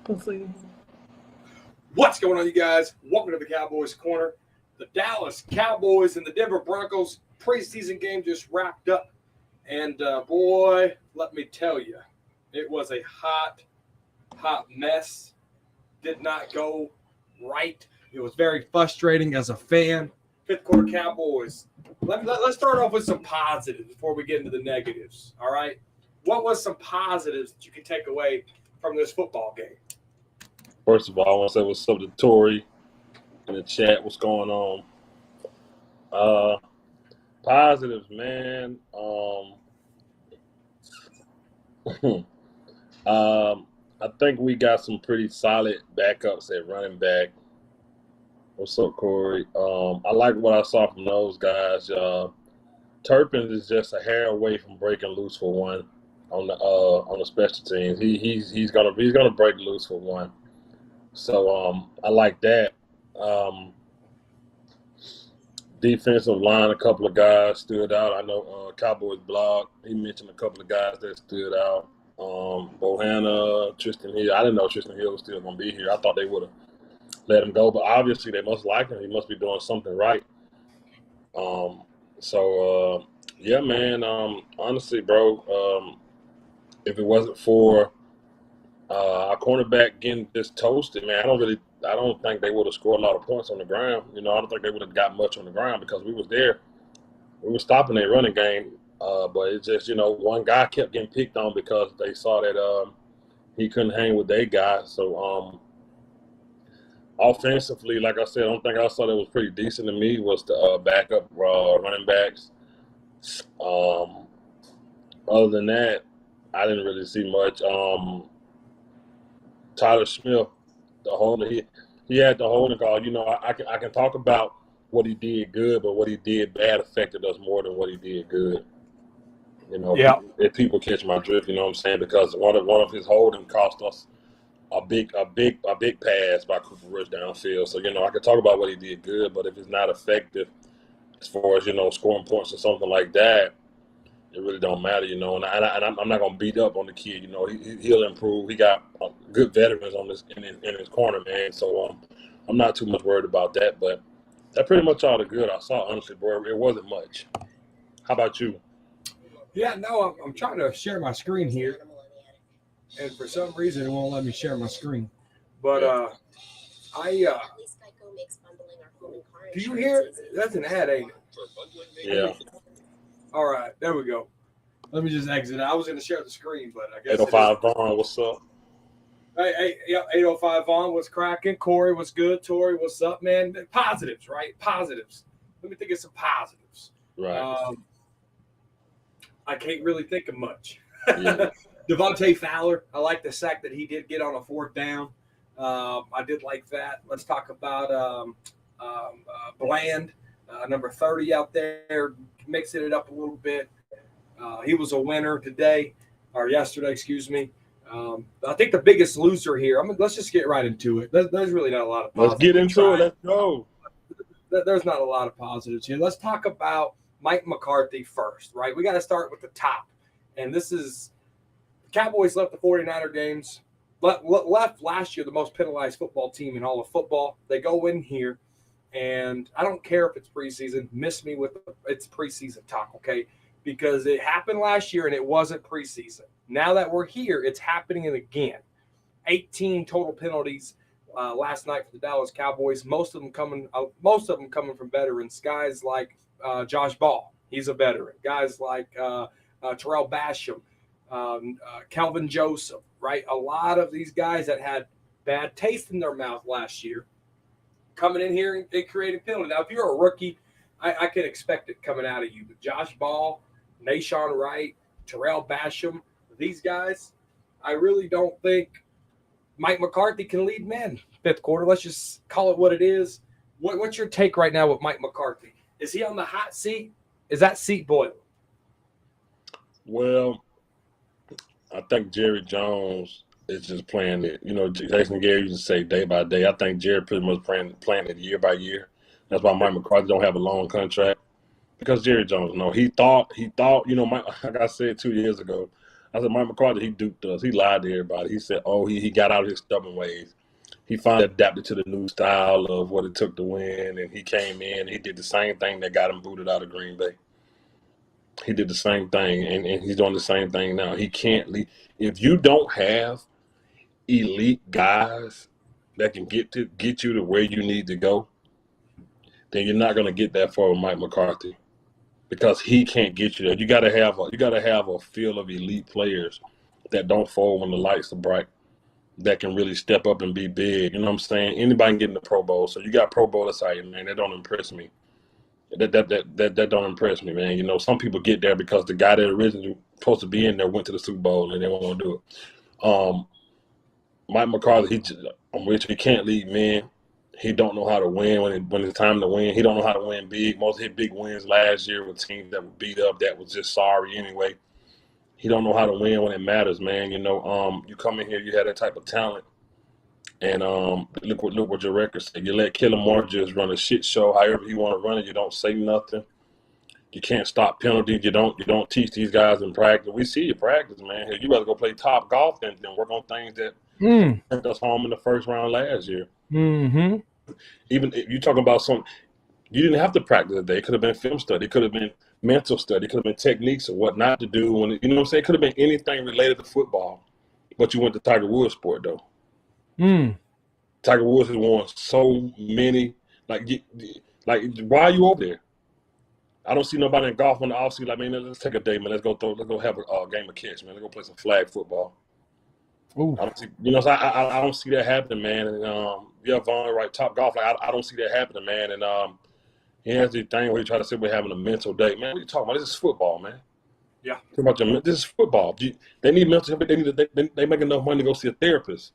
What's going on, you guys? Welcome to the Cowboys Corner. The Dallas Cowboys and the Denver Broncos preseason game just wrapped up. And, boy, let me tell you, it was a hot mess. Did not go right. It was very frustrating as a fan. Fifth quarter Cowboys. Let's start off with some positives before we get into the negatives, all right? What was some positives that you can take away from this football game? First of all, I want to say what's up to Tori in the chat. What's going on? Positives, man. I think we got some pretty solid backups at running back. What's up, Corey? I like what I saw from those guys. Turpin is just a hair away from breaking loose for one on the special teams. He's gonna break loose for one. So I like that. Defensive line, a couple of guys stood out. I know Cowboys blog, he mentioned a couple of guys that stood out. Bohanna, Tristan Hill. I didn't know Tristan Hill was still going to be here. I thought they would have let him go, but obviously they must like him. He must be doing something right. Yeah, man. Honestly, bro, if it wasn't for our cornerback getting just toasted, man, I don't think they would have scored a lot of points on the ground. I don't think they would have got much on the ground because we was there. We were stopping their running game, but it's just, one guy kept getting picked on because they saw that he couldn't hang with their guy. So offensively, like I said, the only thing I saw that was pretty decent to me was the backup running backs. Other than that, I didn't really see much. Tyler Smith, he had the holding call. I can talk about what he did good, but what he did bad affected us more than what he did good. Yeah. If people catch my drift, you know what I'm saying? Because one of his holding cost us a big pass by Cooper Rush downfield. So I can talk about what he did good, but if it's not effective as far as scoring points or something like that, it really don't matter, And I'm not gonna beat up on the kid. He'll improve. He got good veterans in his corner, man. So I'm not too much worried about that. But that's pretty much all the good I saw, honestly, bro. It wasn't much. How about you? Yeah, no, I'm trying to share my screen here, and for some reason it won't let me share my screen. But do you hear? That's an ad, ain't it? Yeah. All right, there we go. Let me just exit. I was going to share the screen, but I guess 805 Vaughn, what's up? Hey, 805 Vaughn, what's cracking? Corey, what's good? Tori, what's up, man? Positives, right? Positives. Let me think of some positives. Right. I can't really think of much. Yeah. Devontae Fowler, I like the sack that he did get on a fourth down. I did like that. Let's talk about Bland, number 30 out there, mixing it up a little bit. He was a winner yesterday, excuse me. I think the biggest loser here, let's just get right into it. There's really not a lot of positives. Let's get into it. Let's go. There's not a lot of positives here. Let's talk about Mike McCarthy first, right? We got to start with the top. And this is the Cowboys left the 49er games, left last year the most penalized football team in all of football. They go in here, and I don't care if it's preseason. Miss me with it's preseason talk, okay? Because it happened last year and it wasn't preseason. Now that we're here, it's happening again. 18 total penalties last night for the Dallas Cowboys. Most of them coming from veterans. Guys like Josh Ball, he's a veteran. Guys like Terrell Basham, Calvin Joseph, right? A lot of these guys that had bad taste in their mouth last year coming in here and creating penalties. Now, if you're a rookie, I can expect it coming out of you. But Josh Ball, Nahshon Wright, Terrell Basham, these guys, I really don't think Mike McCarthy can lead men fifth quarter. Let's just call it what it is. What's your take right now with Mike McCarthy? Is he on the hot seat? Is that seat boiling? Well, I think Jerry Jones is just playing it. Jason Garrett used to say day by day. I think Jerry pretty much playing it year by year. That's why Mike McCarthy don't have a long contract. Because Jerry Jones, he thought, like I said 2 years ago, I said, Mike McCarthy, he duped us. He lied to everybody. He said, oh, he got out of his stubborn ways. He finally adapted to the new style of what it took to win, and he came in and he did the same thing that got him booted out of Green Bay. He did the same thing, and he's doing the same thing now. He can't leave. If you don't have elite guys that can get you to where you need to go, then you're not going to get that far with Mike McCarthy, because he can't get you there. You got to have a field of elite players that don't fold when the lights are bright, that can really step up and be big. You know what I'm saying? Anybody can get in the Pro Bowl. So you got Pro Bowlers out here, man. That don't impress me. That don't impress me, man. You know, some people get there because the guy that originally supposed to be in there went to the Super Bowl and they won't want to do it. Mike McCarthy, he can't lead men. He don't know how to win when it's time to win. He don't know how to win big. Most of his big wins last year with teams that were beat up, that was just sorry anyway. He don't know how to win when it matters, man. You know, you come in here, you have that type of talent, and look what your record said. You let Kellen Moore just run a shit show however he want to run it. You don't say nothing. You can't stop penalties. You don't teach these guys in practice. We see you practice, man. You better go play top golf than work on things that sent us home in the first round last year. Mm-hmm. Even if you talking about something, you didn't have to practice today. It could have been film study. It could have been mental study. It could have been techniques of what not to do. You know what I'm saying? It could have been anything related to football, but you went to Tiger Woods sport, though. Tiger Woods has won so many. Like, why are you over there? I don't see nobody in golf on the offseason like, man, let's take a day, man. Let's go have a game of catch, man. Let's go play some flag football. Ooh. I don't see, so I don't see that happening, man. And yeah, Vaughn, right, top golf. Like, I don't see that happening, man. And he has the thing where he try to say we're having a mental day, man. What are you talking about? This is football, man. Yeah. This is football. They need mental help. They make enough money to go see a therapist.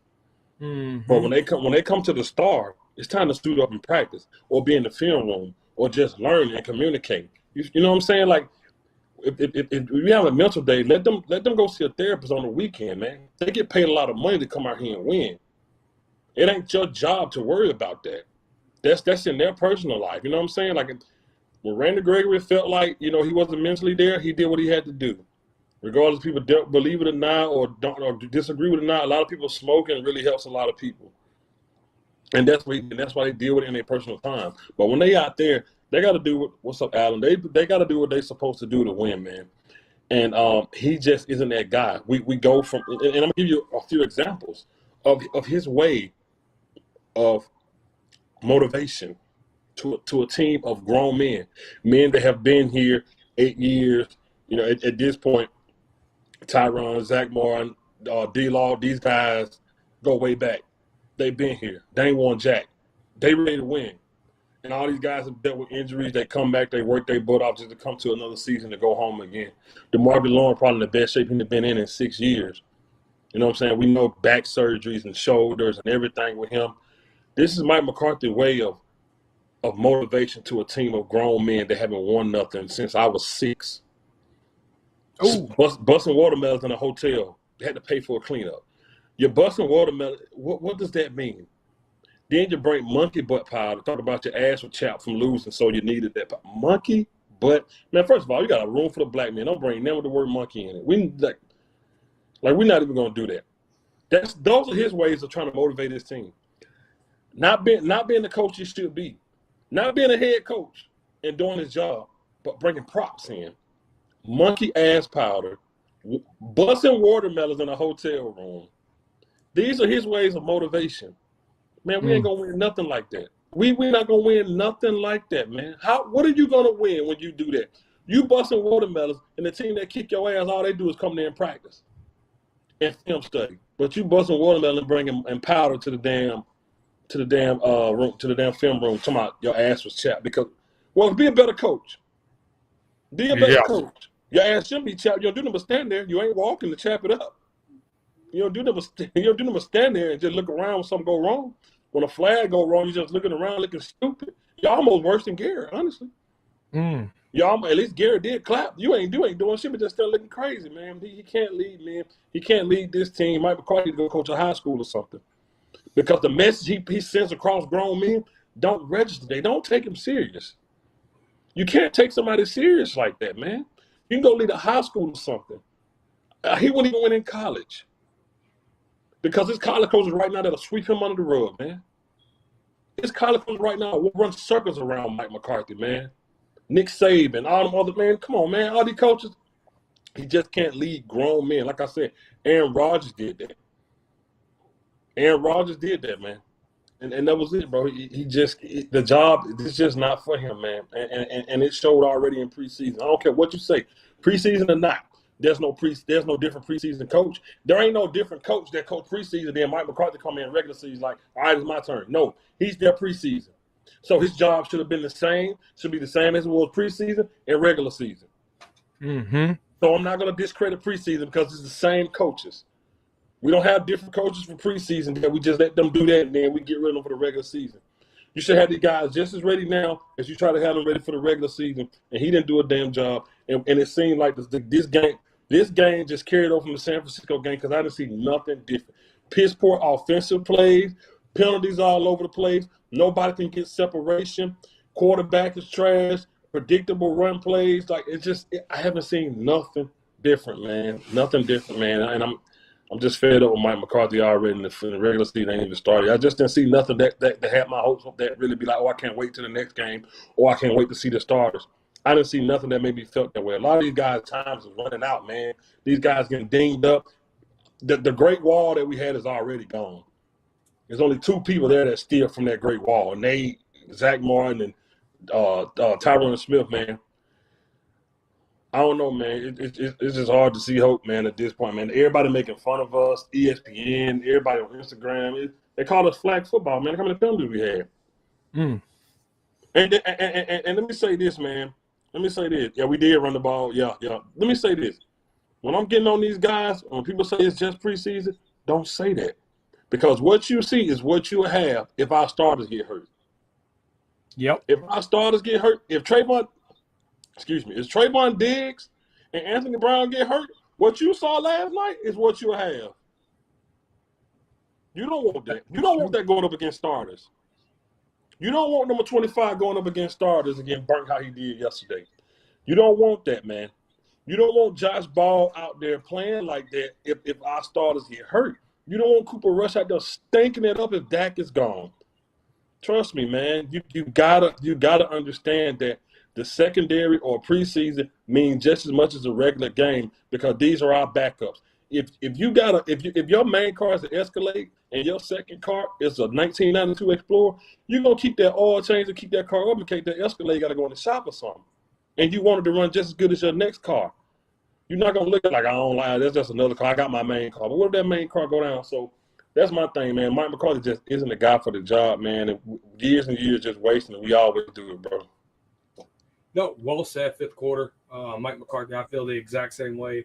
Mm-hmm. But when they come to the Star, it's time to suit up and practice, or be in the film room, or just learn and communicate. You know what I'm saying? Like, if you have a mental day, let them go see a therapist on the weekend, man. They get paid a lot of money to come out here and win. It ain't your job to worry about that. That's in their personal life. You know what I'm saying? Like, when Randy Gregory felt like, he wasn't mentally there, he did what he had to do. Regardless if people believe it or not, or disagree with it or not, a lot of people smoking really helps a lot of people. And that's why they deal with it in their personal time. But when they out there, they got to do what's up, Alan? They got to do what they're supposed to do to win, man. And he just isn't that guy. We go from, and I'm gonna give you a few examples of his way of motivation to a team of grown men that have been here 8 years. At this point, Tyron, Zach Martin, D-Law, these guys go way back. They've been here. They ain't won jack. They ready to win. And all these guys have dealt with injuries. They come back. They work their butt off just to come to another season to go home again. DeMar DeLauren probably in the best shape he's been in 6 years. You know what I'm saying? We know back surgeries and shoulders and everything with him. This is Mike McCarthy's way of motivation to a team of grown men that haven't won nothing since I was 6. Busting watermelons in a hotel. They had to pay for a cleanup. You're busting watermelon. What does that mean? Then you bring monkey butt powder. Talk about your ass was chapped from losing, so you needed that monkey butt. Man, first of all, you got a room full of black men. Don't bring none of the word monkey in it. We're not even gonna do that. Those are his ways of trying to motivate his team. Not being the coach he should be, not being a head coach and doing his job, but bringing props in, monkey ass powder, busting watermelons in a hotel room. These are his ways of motivation. Man, we ain't gonna win nothing like that. We're not gonna win nothing like that, man. What are you gonna win when you do that? You busting watermelons, and the team that kick your ass, all they do is come there and practice and film study. But you busting watermelon, bringing and powder to the damn room, to the damn film room. Talking about your ass was chapped be a better coach. Be a better coach. Your ass shouldn't be chapped. You don't do nothing but stand there. You ain't walking to chap it up. You don't do nothing but stand there and just look around when something go wrong. When a flag go wrong, you just looking around looking stupid. You're almost worse than Garrett, honestly. Y'all, at least Garrett did clap. You ain't doing shit, but just still looking crazy, man. He can't lead, man. He can't lead this team. Mike McCarthy to go coach a high school or something. Because the message he sends across grown men don't register. They don't take him serious. You can't take somebody serious like that, man. You can go lead a high school or something. He wouldn't even win in college because his college coaches right now that'll sweep him under the rug, man. His college coaches right now will run circles around Mike McCarthy, man. Nick Saban, all them other men. Come on, man. All these coaches, he just can't lead grown men. Like I said, Aaron Rodgers did that. Aaron Rodgers did that, man. And that was it, bro. The job is just not for him, man. And it showed already in preseason. I don't care what you say, preseason or not. There's no different preseason coach. There ain't no different coach that coach preseason than Mike McCarthy come in regular season like, all right, it's my turn. No, he's there preseason. So his job should have been the same, should be the same as it was preseason and regular season. Mm-hmm. So I'm not going to discredit preseason because it's the same coaches. We don't have different coaches for preseason that we just let them do that and then we get rid of them for the regular season. You should have these guys just as ready now as you try to have them ready for the regular season, and he didn't do a damn job. And it seemed like this game just carried over from the San Francisco game because I didn't see nothing different. Piss poor offensive plays, penalties all over the place. Nobody can get separation. Quarterback is trash. Predictable run plays. Like I haven't seen nothing different, man. Nothing different, man. And I'm just fed up with Mike McCarthy already in the regular season. Ain't even started. I just didn't see nothing that had my hopes up that really be like, oh, I can't wait to the next game, or I can't wait to see the starters. I didn't see nothing that made me felt that way. A lot of these guys' times is running out, man. These guys getting dinged up. The Great Wall that we had is already gone. There's only two people there that steal from that Great Wall, and Zach Martin and Tyron Smith, man. I don't know, man. It's just hard to see hope, man, at this point, man. Everybody making fun of us, ESPN, everybody on Instagram. They call us flag football, man. How many penalties we had? And let me say this, man. Let me say this. Yeah, we did run the ball. Yeah. Let me say this. When I'm getting on these guys, when people say it's just preseason, don't say that. Because what you see is what you have if our starters get hurt. Yep. If our starters get hurt, if Trayvon Diggs and Anthony Brown get hurt, what you saw last night is what you have. You don't want that. You don't want that going up against starters. You don't want number 25 going up against starters and getting burnt how he did yesterday. You don't want that, man. You don't want Josh Ball out there playing like that if our starters get hurt. You don't want Cooper Rush out there stinking it up if Dak is gone. Trust me, man. You gotta understand that the secondary or preseason means just as much as a regular game because these are our backups. If your main car is an Escalade and your second car is a 1992 Explorer, you're gonna keep that oil change and keep that car up in case that Escalade got to go in the shop or something. And you want it to run just as good as your next car. You're not gonna look like I don't lie. That's just another car. I got my main car, but what if that main car go down? So that's my thing, man. Mike McCarthy just isn't the guy for the job, man. And years and years just wasting it. We always do it, bro. No, well said. Fifth quarter, Mike McCarthy. I feel the exact same way.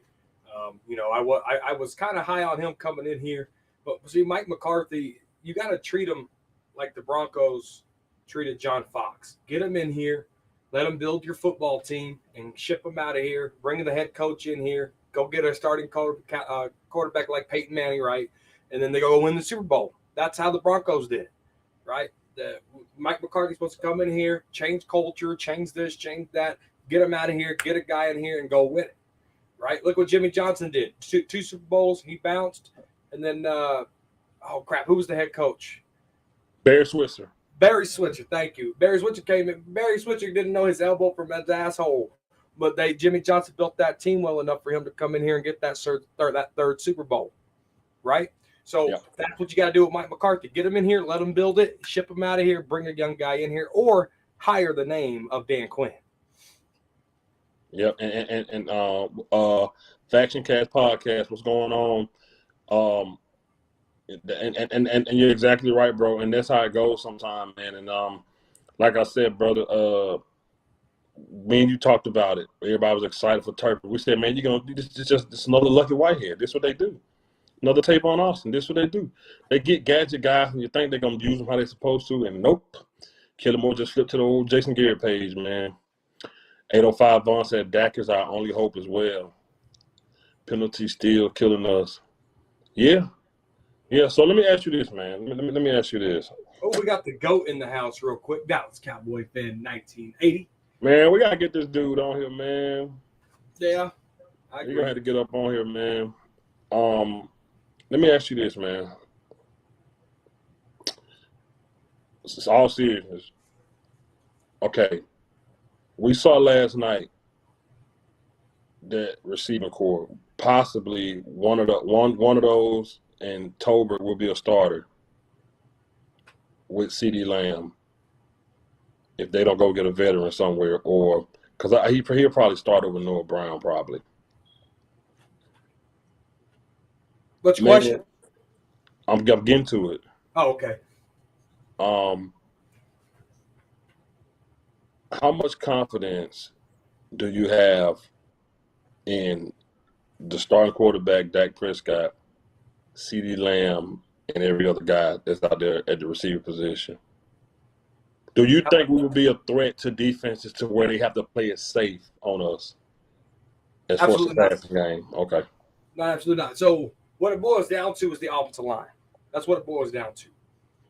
I was kind of high on him coming in here, but see, Mike McCarthy, you got to treat him like the Broncos treated John Fox. Get him in here, let him build your football team, and ship him out of here. Bring the head coach in here. Go get a starting quarterback like Peyton Manning, right? And then they go win the Super Bowl. That's how the Broncos did, right? Mike McCarthy's supposed to come in here, change culture, change this, change that, get him out of here, get a guy in here, and go win it, right? Look what Jimmy Johnson did. Two Super Bowls, he bounced. And then, who was the head coach? Barry Switzer. Barry Switzer, thank you. Barry Switzer came in. Barry Switzer didn't know his elbow from his asshole. But Jimmy Johnson built that team well enough for him to come in here and get that third Super Bowl, right? So That's what you got to do with Mike McCarthy. Get him in here, let him build it, ship him out of here, bring a young guy in here, or hire the name of Dan Quinn. Yep, and Faction Cast podcast, what's going on? And you're exactly right, bro. And that's how it goes sometimes, man. And like I said, brother, me and you talked about it. Everybody was excited for Turpin. We said, man, you're gonna this another Lucky Whitehead. This is what they do. Another tape on Austin. This is what they do. They get gadget guys, and you think they're gonna use them how they're supposed to, and nope. Killamore just flipped to the old Jason Garrett page, man. 805 Vaughn said Dak is our only hope as well. Penalty still killing us. Yeah. So let me ask you this, man. Let me ask you this. Oh, we got the GOAT in the house real quick. Dallas Cowboy fan 1980. Man, we gotta get this dude on here, man. Yeah. I You're agree. gonna have to get up on here, man. Let me ask you this, man. It's all seriousness. Okay, we saw last night that receiving core, possibly one of those, and Tolbert will be a starter with CeeDee Lamb if they don't go get a veteran somewhere, or because he'll probably start over Noah Brown probably. What's your Man, question? I'm getting to it. Oh, okay. How much confidence do you have in the starting quarterback, Dak Prescott, CeeDee Lamb, and every other guy that's out there at the receiver position? Do you think we will be a threat to defenses to where they have to play it safe on us as far as the Absolutely not. passing game? Okay. No, absolutely not. So what it boils down to is the offensive line. That's what it boils down to,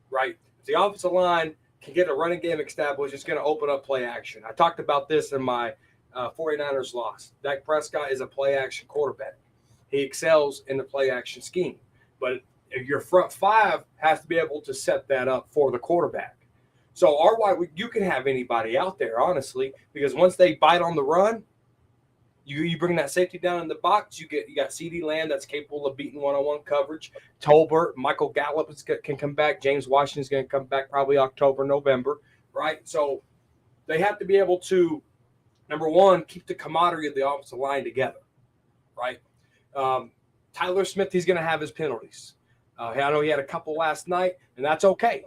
right? If the offensive line can get a running game established, it's going to open up play action. I talked about this in my 49ers loss. Dak Prescott is a play action quarterback. He excels in the play action scheme. But your front five has to be able to set that up for the quarterback. So you can have anybody out there, honestly, because once they bite on the run, you bring that safety down in the box. You got CeeDee Lamb that's capable of beating one-on-one coverage. Tolbert, Michael Gallup can come back. James Washington's going to come back probably October, November, right? So they have to be able to, number one, keep the camaraderie of the offensive line together, right? Tyler Smith, he's going to have his penalties. I know he had a couple last night, and that's okay.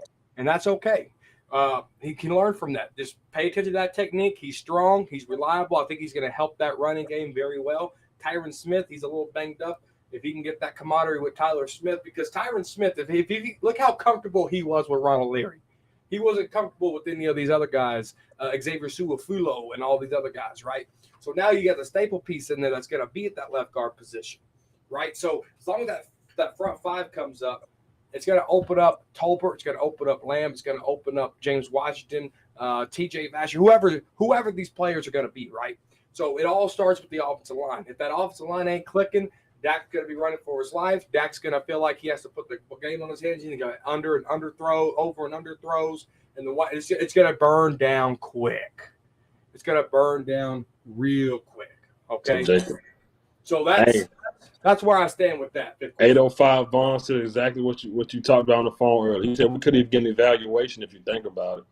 He can learn from that. Just pay attention to that technique. He's strong. He's reliable. I think he's going to help that running game very well. Tyron Smith, he's a little banged up. If he can get that camaraderie with Tyler Smith, because Tyron Smith, if look how comfortable he was with Ronald Leary. He wasn't comfortable with any of these other guys, Xavier Su'a-Filo and all these other guys, right? So now you got the staple piece in there that's going to be at that left guard position, right? So as long as that front five comes up, it's going to open up Tolbert. It's going to open up Lamb. It's going to open up James Washington, T.J. Vasher, whoever these players are going to be, right? So it all starts with the offensive line. If that offensive line ain't clicking, Dak's going to be running for his life. Dak's going to feel like he has to put the game on his hands. He's going to go under and under throw, over and under throws, and it's going to burn down quick. It's going to burn down real quick. Okay. So that's where I stand with that. 805 Vaughn said exactly what you talked about on the phone earlier. He said we couldn't even get an evaluation if you think about it.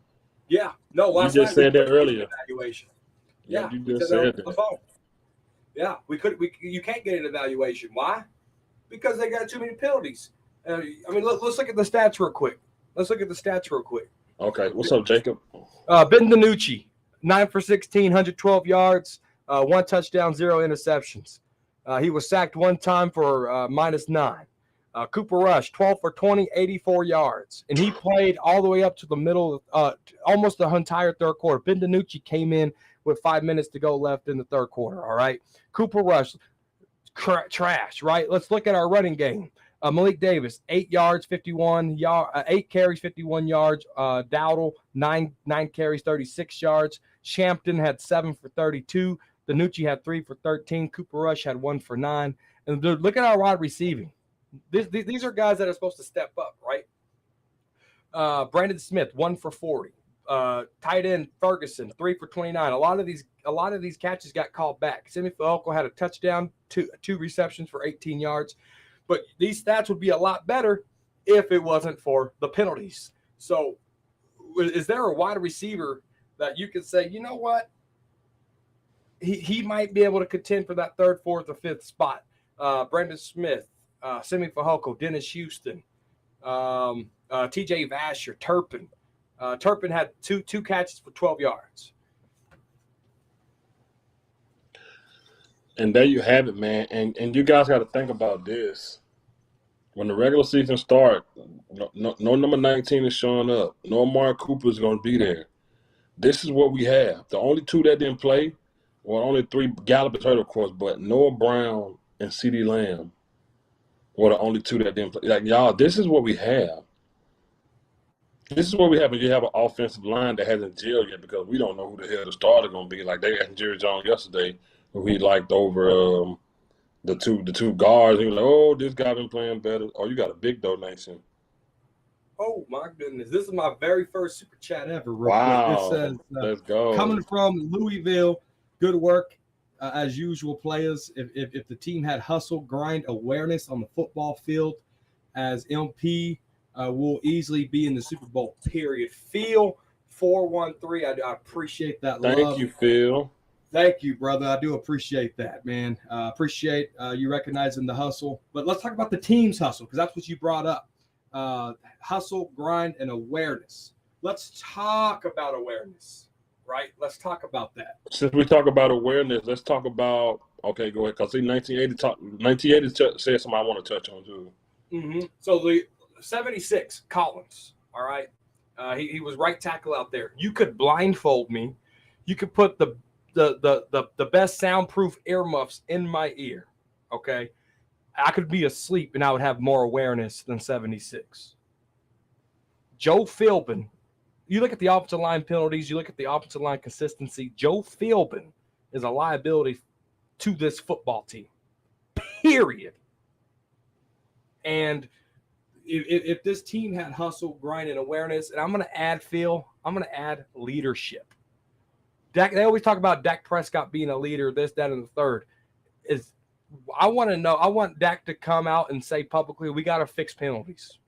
Yeah. No, you just said that earlier. Evaluation. Yeah, you just said that. Yeah, you can't get an evaluation. Why? Because they got too many penalties. Let's look at the stats real quick. Okay, what's up, Jacob? Ben DiNucci, 9 for 16, 112 yards, 1 touchdown, 0 interceptions. He was sacked one time for -9. Cooper Rush, 12 for 20, 84 yards. And he played all the way up to the middle, almost the entire third quarter. Ben DiNucci came in with 5 minutes to go left in the third quarter, all right? Cooper Rush, trash, right? Let's look at our running game. Malik Davis, 8 carries, 51 yards. Dowdle, 9 carries, 36 yards. Shampton had 7 for 32. DiNucci had 3 for 13. Cooper Rush had 1 for 9. And look at our wide receiving. These are guys that are supposed to step up, right? Brandon Smith, 1 for 40. Tight end Ferguson, 3 for 29. A lot of these catches got called back. Simi Fehoko had a touchdown, two receptions for 18 yards. But these stats would be a lot better if it wasn't for the penalties. So is there a wide receiver that you could say, you know what? He might be able to contend for that 3rd, 4th, or 5th spot. Brandon Smith, Simi Fehoko, Dennis Houston, T.J. Vasher, Turpin. Turpin had two catches for 12 yards. And there you have it, man. And you guys got to think about this. When the regular season starts, no number 19 is showing up. No Amari Cooper is going to be there. This is what we have. The only 2 that didn't play, well, only 3. Gallup is hurt, of course, but Noah Brown and CeeDee Lamb were the only 2 that didn't play. Like, y'all, this is what we have. This is what we have, and you have an offensive line that hasn't gelled yet because we don't know who the hell the starter going to be. Like, they had Jerry Jones yesterday, who he liked over the two guards. He was like, "Oh, this guy been playing better." Oh, you got a big donation. Oh my goodness! This is my very first super chat ever. Real Wow. quick. It says, Let's go. coming from Louisville, good work as usual, players. If the team had hustle, grind, awareness on the football field, as MP will easily be in the Super Bowl. Period. Phil 413. I appreciate that. Thank you, Phil. Thank you, brother. I do appreciate that, man. Appreciate you recognizing the hustle. But let's talk about the team's hustle, because that's what you brought up. Hustle, grind, and awareness. Let's talk about awareness, right? Let's talk about that. Since we talk about awareness, let's talk about, okay, go ahead. Because 1980 said something I want to touch on, too. Mm-hmm. So the 76, Collins, all right? He was right tackle out there. You could blindfold me. You could put the best soundproof earmuffs in my ear, okay? I could be asleep and I would have more awareness than 76. Joe Philbin, you look at the offensive line penalties, you look at the offensive line consistency, Joe Philbin is a liability to this football team, period. And if this team had hustle, grind, and awareness, and I'm going to add, Phil, I'm going to add leadership. They always talk about Dak Prescott being a leader, this, that, and the third. I want Dak to come out and say publicly, we got to fix penalties.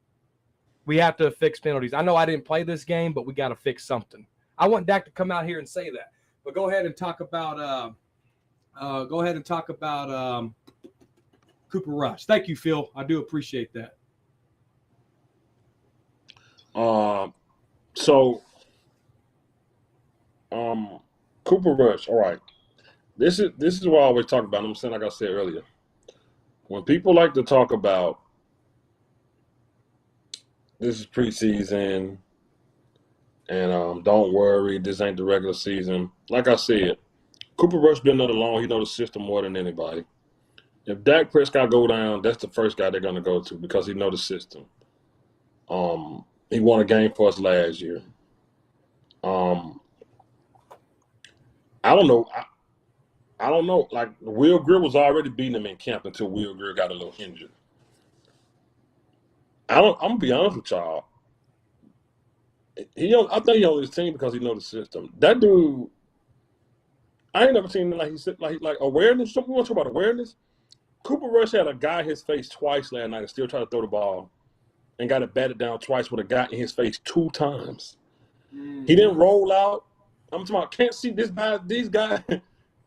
We have to fix penalties. I know I didn't play this game, but we got to fix something. I want Dak to come out here and say that. But go ahead and talk about Cooper Rush. Thank you, Phil. I do appreciate that. Cooper Rush. All right. This is what I always talk about. I'm saying, like I said earlier, when people like to talk about this is preseason and don't worry, this ain't the regular season. Like I said, Cooper Rush been there long. He knows the system more than anybody. If Dak Prescott go down, that's the first guy they're going to go to because he knows the system. He won a game for us last year. I don't know. I don't know. Like, Will Greer was already beating him in camp until Will Greer got a little injured. I'm gonna be honest with y'all. I think he on his team because he knows the system. That dude, I ain't never seen like he said like awareness. We want to talk about awareness. Cooper Rush had a guy in his face twice last night and still tried to throw the ball and got it batted down twice with a guy in his face 2 times. Mm-hmm. He didn't roll out. I'm talking about can't see this guy. These guys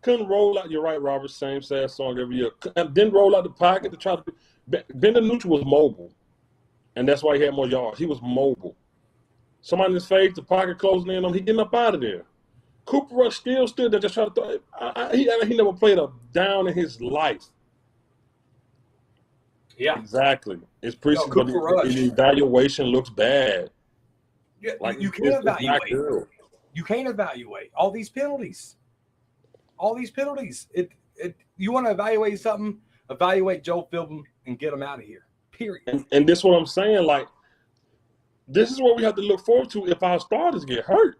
couldn't roll out. You're right, Robert. Same sad song every year. Didn't roll out the pocket to try to. Ben DiNucci was mobile, and that's why he had more yards. He was mobile. Somebody in his face, the pocket closing in on him. He getting up out of there. Cooper Rush still stood there just trying to throw. He never played a down in his life. Yeah, exactly. It's preseason, but the evaluation looks bad. Yeah, like you can't evaluate. You can't evaluate all these penalties. All these penalties. You want to evaluate something? Evaluate Joe Philbin and get him out of here. Period. And this is what I'm saying. Like, this is what we have to look forward to if our starters get hurt.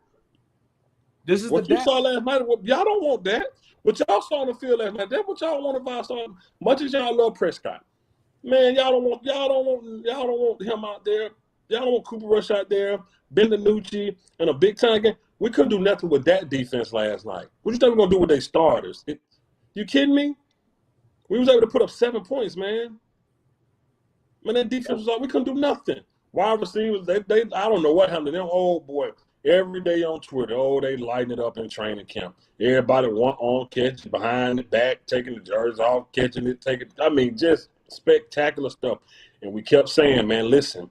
This is what you saw last night. Y'all don't want that. What y'all saw on the field last night. That's what y'all want if our starters. Much as y'all love Prescott, man, y'all don't want him out there. Y'all don't want Cooper Rush out there. Ben DiNucci in a big time game. We couldn't do nothing with that defense last night. What do you think we're gonna do with their starters? You kidding me? We was able to put up 7 points, man. Man, that defense was all we couldn't do nothing. Wide receivers, they I don't know what happened to them. Oh boy, every day on Twitter, they lighting it up in training camp. Everybody want on catch behind the back, taking the jerseys off, catching it, taking. I mean, just spectacular stuff. And we kept saying, man, listen.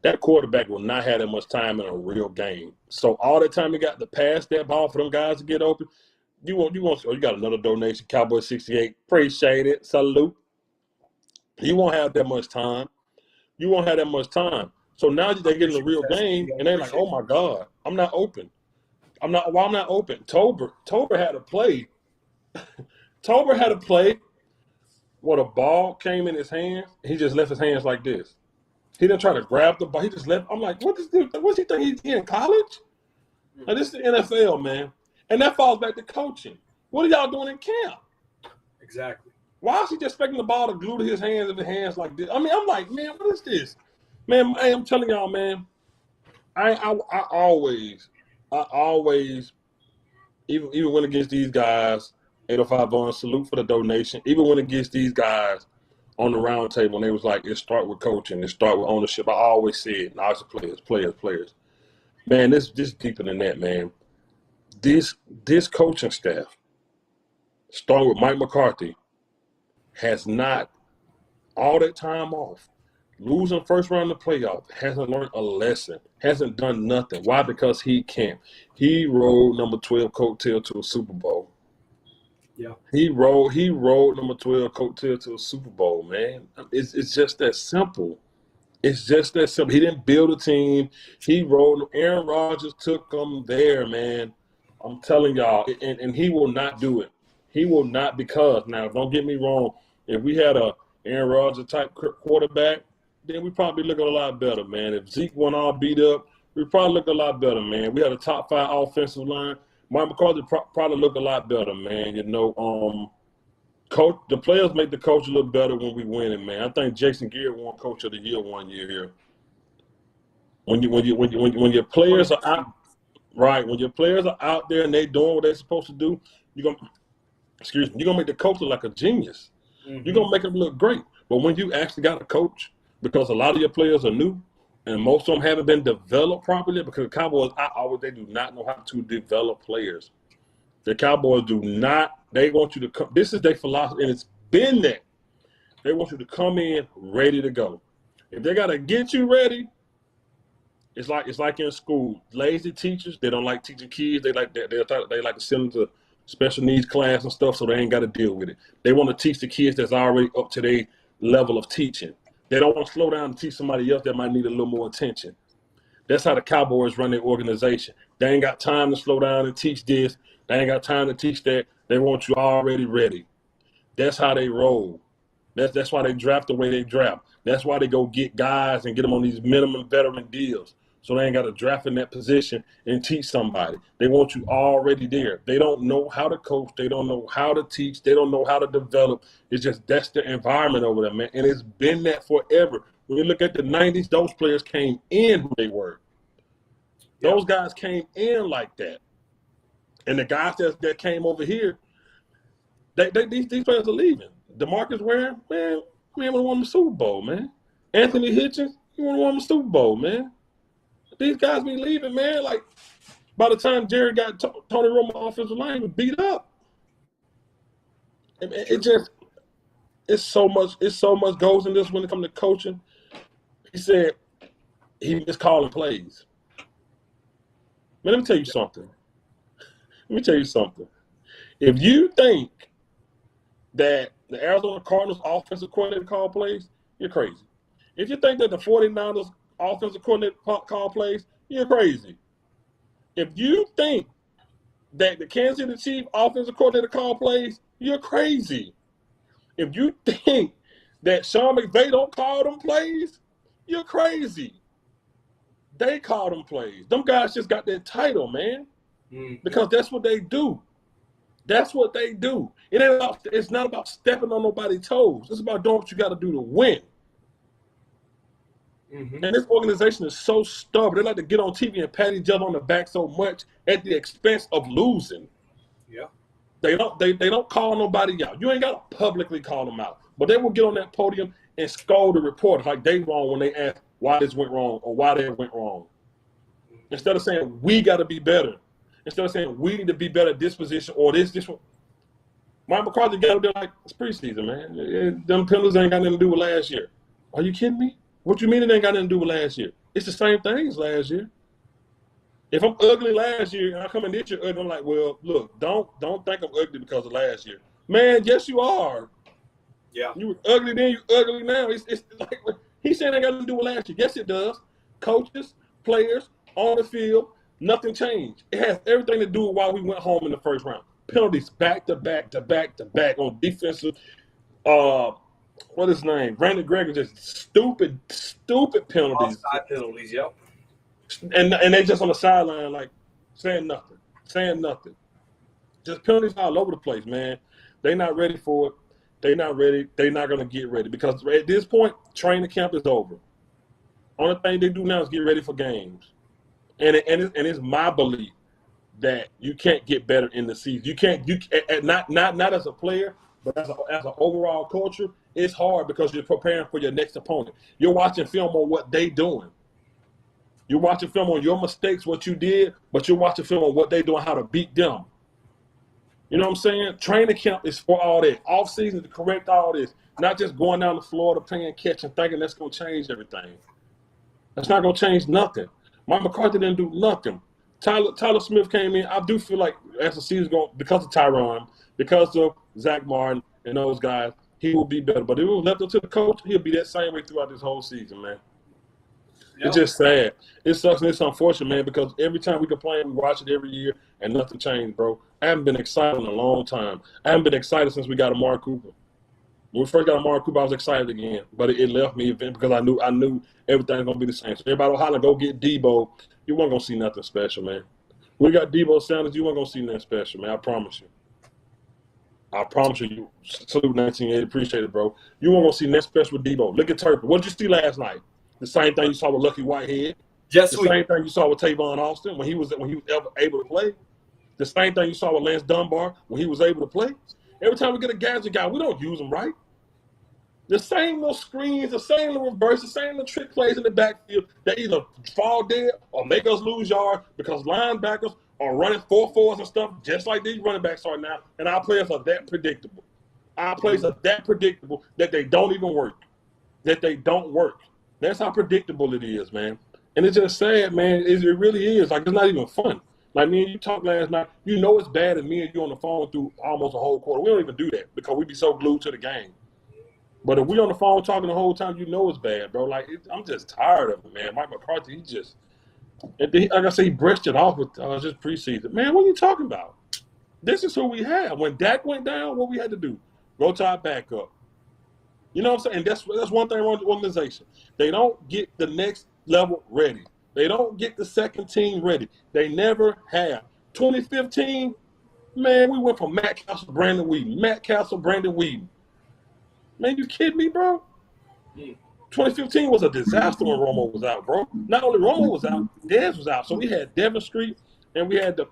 That quarterback will not have that much time in a real game. So all the time he got to pass that ball for them guys to get open. You got another donation, Cowboy 68. Appreciate it. Salute. You won't have that much time. So now they're getting a real game, and they're like, oh my God, I'm not open. I'm not open. Tober had a play. Tober had a play where the ball came in his hands. He just left his hands like this. He didn't try to grab the ball. He just left. I'm like, what's he think he's in college? Now, this is the NFL, man. And that falls back to coaching. What are y'all doing in camp? Exactly. Why is he just expecting the ball to glue to his hands if his hands like this? I mean, I'm like, man, what is this? Man, I'm telling y'all, man, I always, even when against these guys, 805 Vaughn, salute for the donation. Even when against these guys on the round table, and they was like, it start with coaching, it start with ownership. I always said, now it's players. Man, this deeper than that, man. This coaching staff, starting with Mike McCarthy, has not all that time off. Losing first round of the playoff, hasn't learned a lesson, hasn't done nothing. Why? Because he can't. He rode number 12 coattail to a Super Bowl. Yeah. He rode number 12 coattail to a Super Bowl, man. It's just that simple. It's just that simple. He didn't build a team. He rode. Aaron Rodgers took him there, man. I'm telling y'all, and he will not do it. He will not, because now, don't get me wrong, if we had a Aaron Rodgers type quarterback, then we probably look a lot better, man. If Zeke went all beat up, we probably look a lot better, man. We had a top 5 offensive line. Mike McCarthy probably look a lot better, man. You know, coach, the players make the coach look better when we win it, man. I think Jason Garrett won Coach of the Year one year here. When your players are out, right? When your players are out there and they doing what they're supposed to do, you're gonna make the coach look like a genius. Mm-hmm. You're gonna make them look great. But when you actually got a coach, because a lot of your players are new, and most of them haven't been developed properly, because the Cowboys, they do not know how to develop players. The Cowboys do not. They want you to come. This is their philosophy, and it's been that. They want you to come in ready to go. If they gotta get you ready, it's like in school. Lazy teachers, they don't like teaching kids. They like to send them to special needs class and stuff, so they ain't got to deal with it. They want to teach the kids that's already up to their level of teaching. They don't want to slow down and teach somebody else that might need a little more attention. That's how the Cowboys run their organization. They ain't got time to slow down and teach this. They ain't got time to teach that. They want you already ready. That's how they roll. That's why they draft the way they draft. That's why they go get guys and get them on these minimum veteran deals. So they ain't got to draft in that position and teach somebody. They want you already there. They don't know how to coach. They don't know how to teach. They don't know how to develop. It's just that's the environment over there, man. And it's been that forever. When you look at the 90s, those players came in who they were. Those guys came in like that. And the guys that came over here, these players are leaving. DeMarcus Ware, man, we want to win the Super Bowl, man. Anthony Hitchens, you want to win the Super Bowl, man. These guys be leaving, man. Like, by the time Jerry got Tony Romo offensive line, he was beat up. And it's so much goes in this when it comes to coaching. He said he missed calling plays. Man, let me tell you something. If you think that the Arizona Cardinals offensive coordinator call plays, you're crazy. If you think that the 49ers offensive coordinator call plays, you're crazy. If you think that the Kansas City Chiefs offensive coordinator call plays, you're crazy. If you think that Sean McVay don't call them plays, you're crazy. They call them plays. Them guys just got that title, man, because that's what they do. That's what they do. It's not about stepping on nobody's toes. It's about doing what you got to do to win. Mm-hmm. And this organization is so stubborn. They like to get on TV and pat each other on the back so much at the expense of losing. Yeah. They don't call nobody out. You ain't got to publicly call them out. But they will get on that podium and scold the reporters like they wrong when they ask why this went wrong or why that went wrong. Instead of saying we got to be better. Instead of saying we need to be better at this position or this one. Mike McCarthy got up there like, it's preseason, man. Them penalties ain't got nothing to do with last year. Are you kidding me? What you mean it ain't got nothing to do with last year? It's the same thing as last year. If I'm ugly last year and I come in this year ugly, I'm like, well, look, don't think I'm ugly because of last year. Man, yes, you are. Yeah. You were ugly then, you ugly now. It's like he's saying it ain't got nothing to do with last year. Yes, it does. Coaches, players, on the field, nothing changed. It has everything to do with why we went home in the first round. Penalties back to back on defensive. What is his name? Brandon Gregory, just stupid penalties. Offside penalties, yep. And they just on the sideline, like saying nothing. Just penalties all over the place, man. They not ready for it. They're not ready. They're not going to get ready because at this point, training camp is over. Only thing they do now is get ready for games. And it's my belief that you can't get better in the season. You can't. Not as a player, but as an overall culture, it's hard because you're preparing for your next opponent. You're watching film on what they doing. You're watching film on your mistakes, what you did, but you're watching film on what they doing, how to beat them. You know what I'm saying? Training camp is for all that. Off season to correct all this. Not just going down the floor to playing catch and thinking that's going to change everything. That's not going to change nothing. Mike McCarthy didn't do nothing. Tyler Smith came in. I do feel like as the season's going, because of Tyron, because of Zach Martin and those guys, he will be better. But if it was left up to the coach, he'll be that same way throughout this whole season, man. Yep. It's just sad. It sucks and it's unfortunate, man, because every time we complain, we watch it every year, and nothing changed, bro. I haven't been excited in a long time. I haven't been excited since we got Amari Cooper. When we first got Amari Cooper, I was excited again, but it left me because I knew everything was going to be the same. So everybody will holler, go get Debo. You weren't going to see nothing special, man. We got Debo Sanders. You weren't going to see nothing special, man. I promise you. I promise you. Salute 1980. Appreciate it, bro. You weren't going to see nothing special with Debo. Look at Turpin. What did you see last night? The same thing you saw with Lucky Whitehead. The same thing you saw with Tavon Austin when he was ever able to play. The same thing you saw with Lance Dunbar when he was able to play. Every time we get a gadget guy, we don't use him right. The same little screens, the same little reverse, the same little trick plays in the backfield that either fall dead or make us lose yards because linebackers are running 4-4s and stuff just like these running backs are now. And our players are that predictable. Our players are that predictable that they don't even work. That they don't work. That's how predictable it is, man. And it's just sad, man. It really is. Like, it's not even fun. Like, me and you talked last night. You know it's bad and me and you on the phone through almost a whole quarter. We don't even do that because we be so glued to the game. But if we on the phone talking the whole time, you know it's bad, bro. Like, I'm just tired of it, man. Mike McCarthy, he just – like I said, he brushed it off with just preseason. Man, what are you talking about? This is who we have. When Dak went down, what we had to do? Go to our backup. You know what I'm saying? That's one thing wrong with the organization. They don't get the next level ready. They don't get the second team ready. They never have. 2015, man, we went from Matt Castle to Brandon Weeden. Matt Castle, Brandon Weeden. Man, you kidding me, bro? 2015 was a disaster when Romo was out, bro. Not only Romo was out, Dez was out. So we had Devin Street and we had the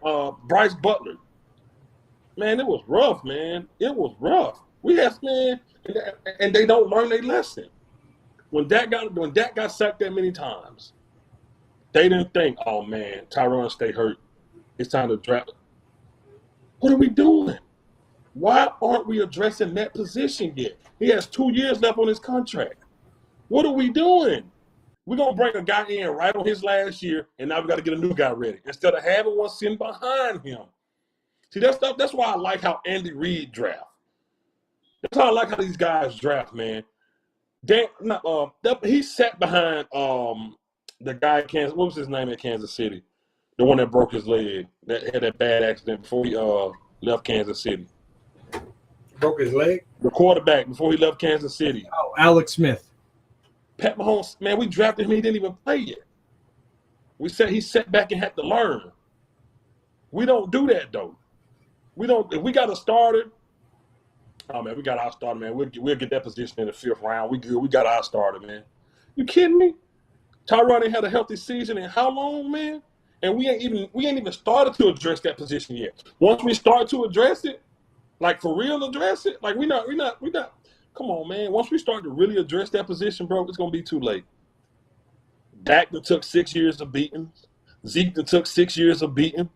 Bryce Butler. Man, it was rough, man. It was rough. We had, man, and they don't learn their lesson. When Dak got sacked that many times, they didn't think, oh, man, Tyron stay hurt. It's time to draft. What are we doing? Why aren't we addressing that position yet? He has 2 years left on his contract. What are we doing? We're going to bring a guy in right on his last year, and now we got to get a new guy ready instead of having one sitting behind him. See, that's why I like how Andy Reid draft. That's why I like how these guys draft, man. He sat behind the guy at Kansas. What was his name at Kansas City? The one that broke his leg, that had that bad accident before he left Kansas City. Broke his leg? The quarterback before he left Kansas City. Oh, Alex Smith. Pat Mahomes, man, we drafted him. He didn't even play yet. He sat back and had to learn. We don't do that, though. We don't. If we got a starter, oh, man, we got our starter, man. We'll get that position in the 5th round. We good. We got our starter, man. You kidding me? Tyron ain't had a healthy season in how long, man? And we ain't even started to address that position yet. Once we start to address it, like for real address it, like we not. Come on, man. Once we start to really address that position, bro, it's gonna be too late. Dak took 6 years of beating. Zeke took 6 years of beating.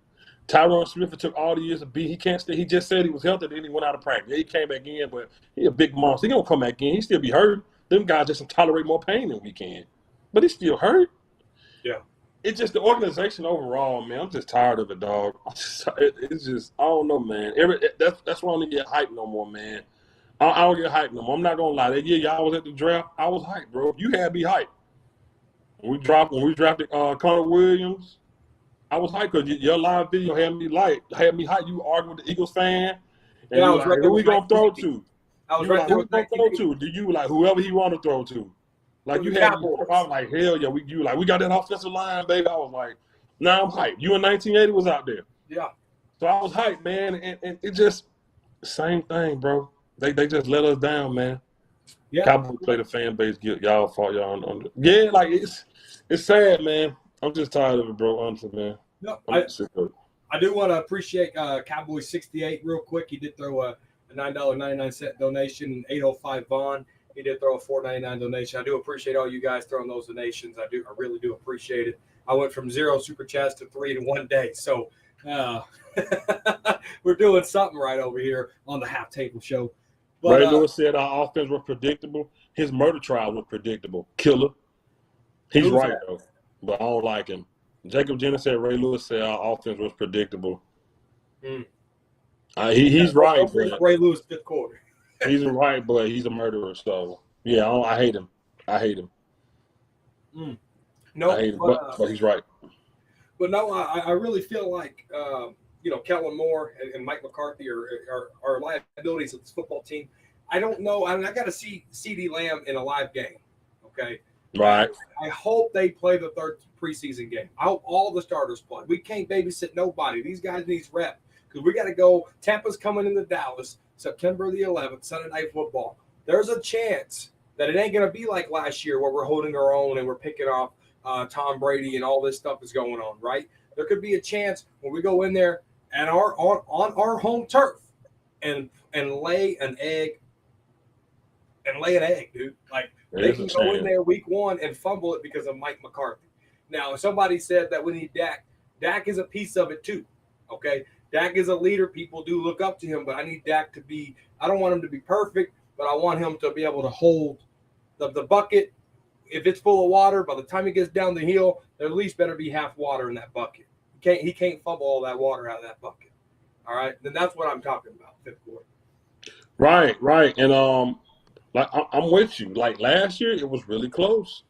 Tyron Smith took all the years of beating. He can't stay. He just said he was healthy, then he went out of practice. Yeah, he came back in, but he a big monster. He gonna come back in. He still be hurt. Them guys just tolerate more pain than we can. But he still hurt. Yeah. It's just the organization overall, man. I'm just tired of it, dog. It's just, I don't know, man. That's why I don't get hyped no more, man. I don't get hyped no more. I'm not gonna lie. That year y'all was at the draft, I was hyped, bro. You had me hyped. When we drafted Connor Williams, I was hyped because your live video had me hyped. You arguing with the Eagles fan, and yeah, like, who we gonna throw to? I was right there with who throw to? Do you like whoever he want to throw to? Like you had me, I was like, hell yeah, we got that offensive line, baby. I was like, nah, I'm hyped. You in 1980 was out there. Yeah. So I was hyped, man, and it just same thing, bro. They just let us down, man. Yeah. Cowboys play the fan base, get y'all fought y'all on. Yeah, like it's sad, man. I'm just tired of it, bro. Honestly, man. No, I'm sick of it. I do want to appreciate Cowboy 68 real quick. He did throw a $9.99 donation, and 805 Vaughn. He did throw a $4.99 donation. I do appreciate all you guys throwing those donations. I really do appreciate it. I went from 0 super chats to 3 in one day, so we're doing something right over here on the Half Table Show. But, Ray Lewis said our offense was predictable. His murder trial was predictable. Killer. He's right, though, but I don't like him. Jacob Jenner said Ray Lewis said our offense was predictable. He's right, but Ray Lewis fifth quarter. He's right, but he's a murderer. So yeah, I hate him. I hate him. No, I hate him, but he's right. But no, I really feel like Kellen Moore and Mike McCarthy are liabilities of this football team. I don't know. I got to see CeeDee Lamb in a live game. Okay. Right. I hope they play the third preseason game. I hope all the starters play. We can't babysit nobody. These guys need rep because we got to go. Tampa's coming into Dallas September the 11th, Sunday Night Football. There's a chance that it ain't going to be like last year where we're holding our own and we're picking off Tom Brady and all this stuff is going on, right? There could be a chance when we go in there and on our home turf and lay an egg. Dude. Like, they can go in there week one and fumble it because of Mike McCarthy. Now, somebody said that we need Dak. Dak is a piece of it too, okay? Dak is a leader. People do look up to him, but I need Dak to be – I don't want him to be perfect, but I want him to be able to hold the bucket. If it's full of water, by the time he gets down the hill, there at least better be half water in that bucket. He can't fumble all that water out of that bucket. All right? Then that's what I'm talking about, fifth quarter. Right. And like I'm with you. Like last year, it was really close.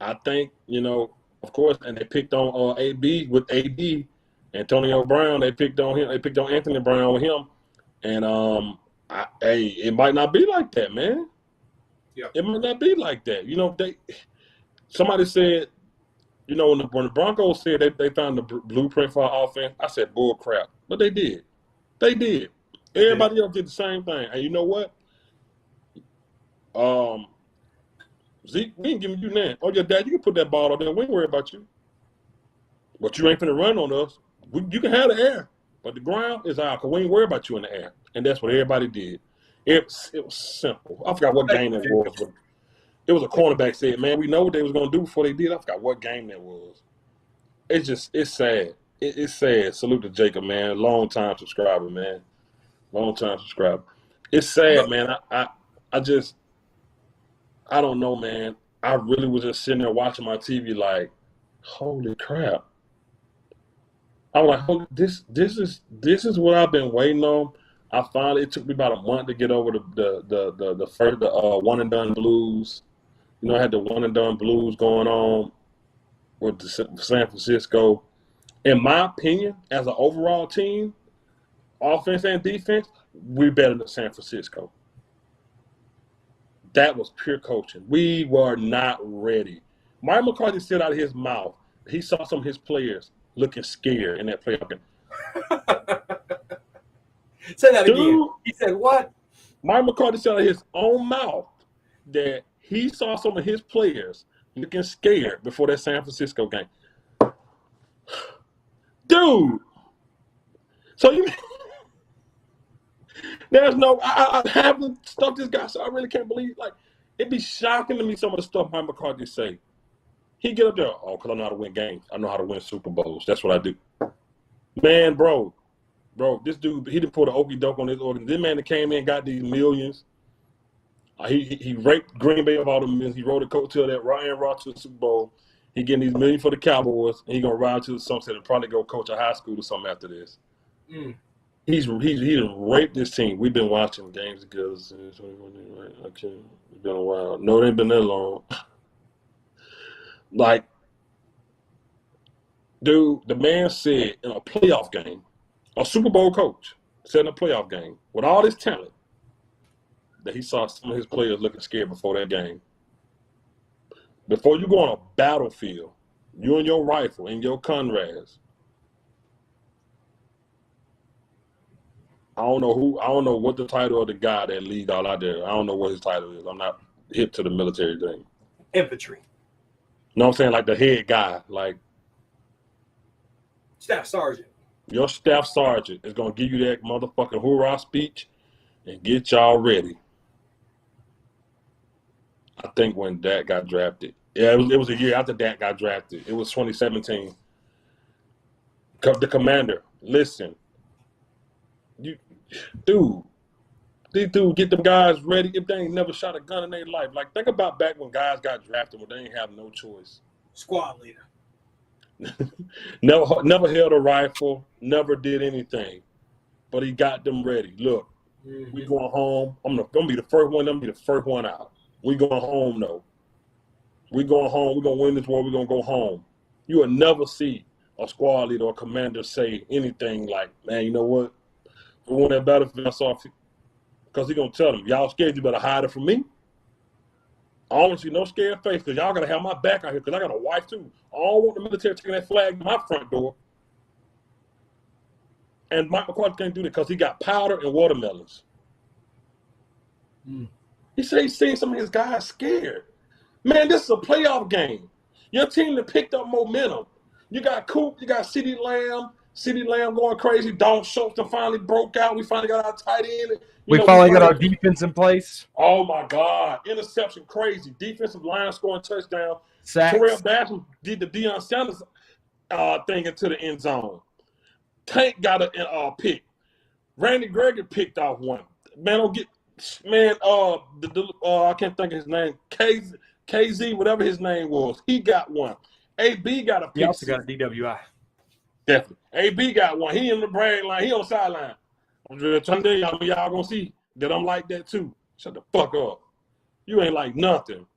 I think, of course, and they picked on AB with AD, Antonio Brown. They picked on him. They picked on Anthony Brown with him. And it might not be like that, man. Yeah, it might not be like that. Somebody said, when the Broncos said they found the blueprint for our offense, I said bull crap, but they did. They did. Everybody else did the same thing. And you know what? Zeke, we ain't giving you that. Oh, your dad, you can put that ball out there. We ain't worry about you. But you ain't finna run on us. You can have the air, but the ground is out because we ain't worry about you in the air. And that's what everybody did. It was simple. I forgot what game it was, but it was a cornerback said, man, we know what they was going to do before they did. I forgot what game that was. It's sad. It's sad. Salute to Jacob, man. Long-time subscriber, man. Long-time subscriber. It's sad, man. I don't know, man. I really was just sitting there watching my TV like, holy crap. I was like, this is what I've been waiting on. It took me about a month to get over the first one and done blues. I had the one and done blues going on with the San Francisco. In my opinion, as an overall team, offense and defense, we're better than San Francisco. That was pure coaching. We were not ready. Mike McCarthy said out of his mouth, he saw some of his players looking scared in that playoff game. Say that again. He said what? Mike McCarthy said out of his own mouth that he saw some of his players looking scared before that San Francisco game. Dude. So there's no, I haven't stuff this guy, so I really can't believe, it'd be shocking to me some of the stuff Mike McCarthy say. He get up there, because I know how to win games. I know how to win Super Bowls. That's what I do. Man, bro, this dude, he didn't put an okey doke on his organ. This man that came in got these millions. He raped Green Bay of all the millions. He rode a coattail that Ryan Rodgers to the Super Bowl. He getting these millions for the Cowboys, and he gonna ride to the sunset and probably go coach a high school or something after this. He raped this team. We've been watching games together since it's been a while. No, it ain't been that long. Dude, the man said in a playoff game, a Super Bowl coach said in a playoff game with all this talent that he saw some of his players looking scared before that game. Before you go on a battlefield, you and your rifle and your Conrads, I don't know what the title of the guy that lead all out there. I don't know what his title is. I'm not hip to the military thing. Infantry. You know what I'm saying? Like the head guy, like Staff sergeant. your staff sergeant is gonna give you that motherfucking hoorah speech and get y'all ready. I think when Dak got drafted. Yeah, it was a year after Dak got drafted. It was 2017. The commander, listen, these dudes get them guys ready if they ain't never shot a gun in their life. Like, think about back when guys got drafted when they ain't have no choice. Squad leader. Never held a rifle, never did anything, but he got them ready. Look, we going home. I'm gonna be the first one. I'm gonna be the first one out. We going home though. We going home. We gonna win this war. We gonna go home. You will never see a squad leader or commander say anything like, "Man, you know what? We won that battlefield." I saw, because he gonna tell them, "Y'all scared? You better hide it from me. I don't want to see no scared face because y'all gotta have my back out here because I got a wife too. I don't want the military taking that flag to my front door." And Mike McCarthy can't do that because he got powder and watermelons. He said he's seen some of his guys scared. Man, this is a playoff game. Your team that picked up momentum. You got Coop, you got CeeDee Lamb going crazy. Dalton Schultz finally broke out. We finally got our tight end. We finally got our defense in place. Oh, my God. Interception crazy. Defensive line scoring touchdown. Sacks. Terrell Basham did the Deion Sanders thing into the end zone. Tank got a pick. Randy Gregory picked off one. Man, I can't think of his name. KZ, whatever his name was. He got one. AB got a pick. He also got a DWI. Definitely. AB got one. He in the brag line. He on the sideline. I'm just trying to tell y'all gonna see that I'm like that too. Shut the fuck up. You ain't like nothing.